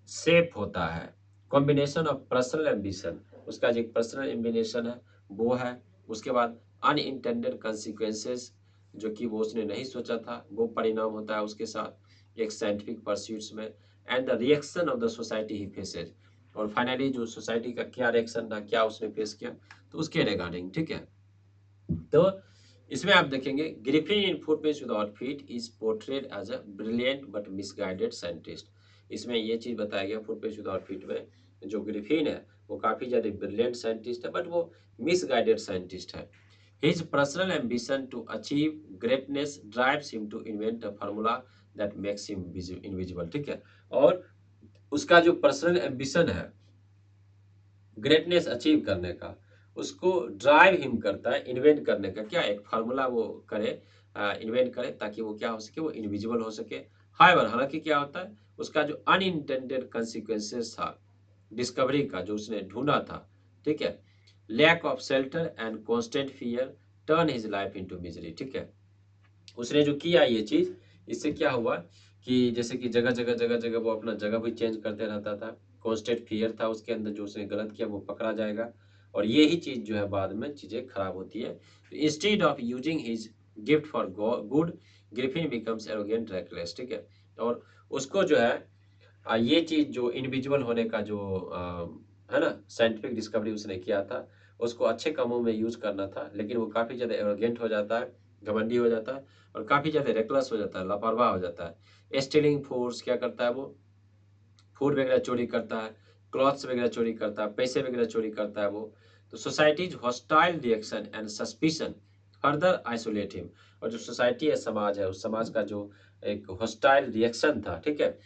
शेप होता है, कॉम्बिनेशन ऑफ पर्सनल एम्बिशन, उसका जो पर्सनल एम्बिशन है वो है, उसके बाद अनइंटेंडेड consequences, जो कि वो उसने नहीं सोचा था, वो परिणाम होता है उसके साथ एक साइंटिफिक परस्यूट्स में, and the reaction of the society he faces, और फाइनली जो सोसाइटी का क्या रिएक्शन था, क्या उसने फेस किया, तो उसके रिगार्डिंग, ठीक है। तो इसमें आप देखेंगे, Griffin in footprints without feet is portrayed as a brilliant but misguided scientist. इसमें ये चीज बताया गया फुटप्रिंट्स विदाउट फीट में, जो ग्रिफिन है वो काफी ज्यादा ब्रिलियंट साइंटिस्ट है, बट वो मिसगाइडेड साइंटिस्ट है। His personal ambition to achieve greatness drives him to invent a formula that makes him invisible, ठीक है। और उसका जो पर्सनल एम्बिशन है ग्रेटनेस अचीव करने का, उसको ड्राइव हिम करता है इन्वेंट करने का, क्या एक फार्मूला वो करे, इन्वेंट करे, ताकि वो क्या हो सके, वो इनविजिबल हो सके। हाइवर, हालांकि क्या होता है, उसका जो अनइंटेंडेड कंसिक्वेंसेस था डिस्कवरी का, जो उसने ढूंढा था, ठीक है, lack of shelter and constant fear turn his life into misery, ठीक है। उसने जो किया ये चीज, इससे क्या हुआ कि जैसे कि जगह जगह जगह जगह वो अपना जगह भी चेंज करते रहता था, कॉन्स्टेंट फियर था उसके अंदर, जो उसने गलत किया वो पकड़ा जाएगा, और ये ही चीज जो है बाद में चीजें खराब होती है। Instead of using his gift for good, Griffin becomes arrogant reckless, ठीक है। और उसको जो है ये चीज जो इंडिविजुअल होने का जो है ना, साइंटिफिक डिस्कवरी उसने किया था, उसको अच्छे कामों में यूज करना था, लेकिन वो काफी ज्यादा एरोगेंट हो जाता है, घमंडी हो जाता है, और काफी ज्यादा रेकलेस हो जाता है, लापरवाह हो जाता है। स्टीलिंग फोर्स क्या करता है, वो फूड वगैरह चोरी करता है, क्लॉथ्स वगैरह चोरी करता है, पैसे वगैरह चोरी करता है वो। तो societies hostile reaction and suspicion further isolate him, और जो सोसाइटी है, समाज है, उस समाज का जो एक हॉस्टाइल रिएक्शन था, ठीक है,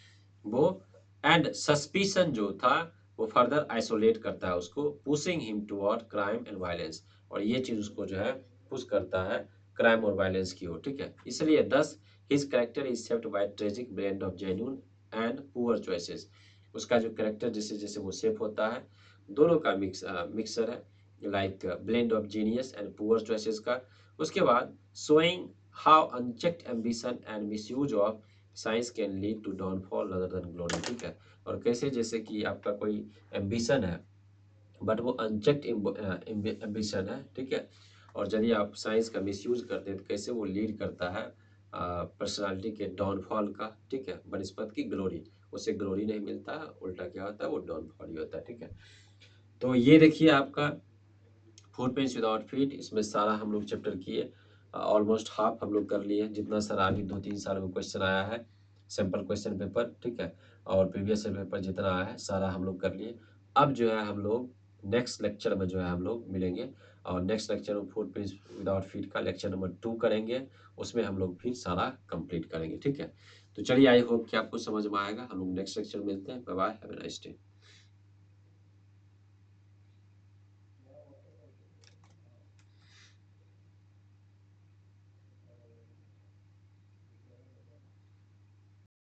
वो एंड सस्पिशन जो था, वो फर्दर आइसोलेट करता है उसको, pushing him toward crime and violence, और ये चीज उसको जो है पुश करता है क्राइम और वायलेंस की ओर, ठीक है। इसलिए दस his character is shaped by tragic blend of genuine and poor choices, उसका जो कैरेक्टर जैसे जैसे वो शेप होता है, दोनों का मिक्सर है, like blend of genius and poor choices का। उसके बाद showing how unchecked ambition and misuse of science can lead to downfall rather than glory, ठीक है। और कैसे, जैसे कि आपका कोई एम्बिशन है बट वो अनचेक्ड एम्बिशन है, ठीक है, और यदि आप साइंस का मिसयूज करते हैं तो कैसे वो लीड करता है पर्सनालिटी के डाउनफॉल का, ठीक है, बनस्पत की ग्लोरी। उससे ग्लोरी नहीं मिलता है, उल्टा क्या होता है, वो डाउनफॉल ही होता है, ठीक है। तो ये देखिए आपका फुटप्रिंट्स विदाउट फीट, इसमें सारा हम लोग चैप्टर किए, ऑलमोस्ट हाफ हम लोग कर लिए, जितना सारा अभी 2-3 साल में क्वेश्चन आया है, सिंपल क्वेश्चन पेपर, ठीक है, और प्रीवियस ईयर पेपर जितना आया है सारा हम लोग कर लिए। अब जो है हम लोग नेक्स्ट लेक्चर में जो है हम लोग मिलेंगे, और नेक्स्ट लेक्चर में फुटप्रिंट्स विदाउट फीट का लेक्चर नंबर 2 करेंगे, उसमें हम लोग फिर सारा कंप्लीट करेंगे, ठीक है। तो चलिए, आई होप कि आपको समझ में आएगा। हम लोग नेक्स्ट लेक्चर में मिलते हैं। Bye bye, have a nice day.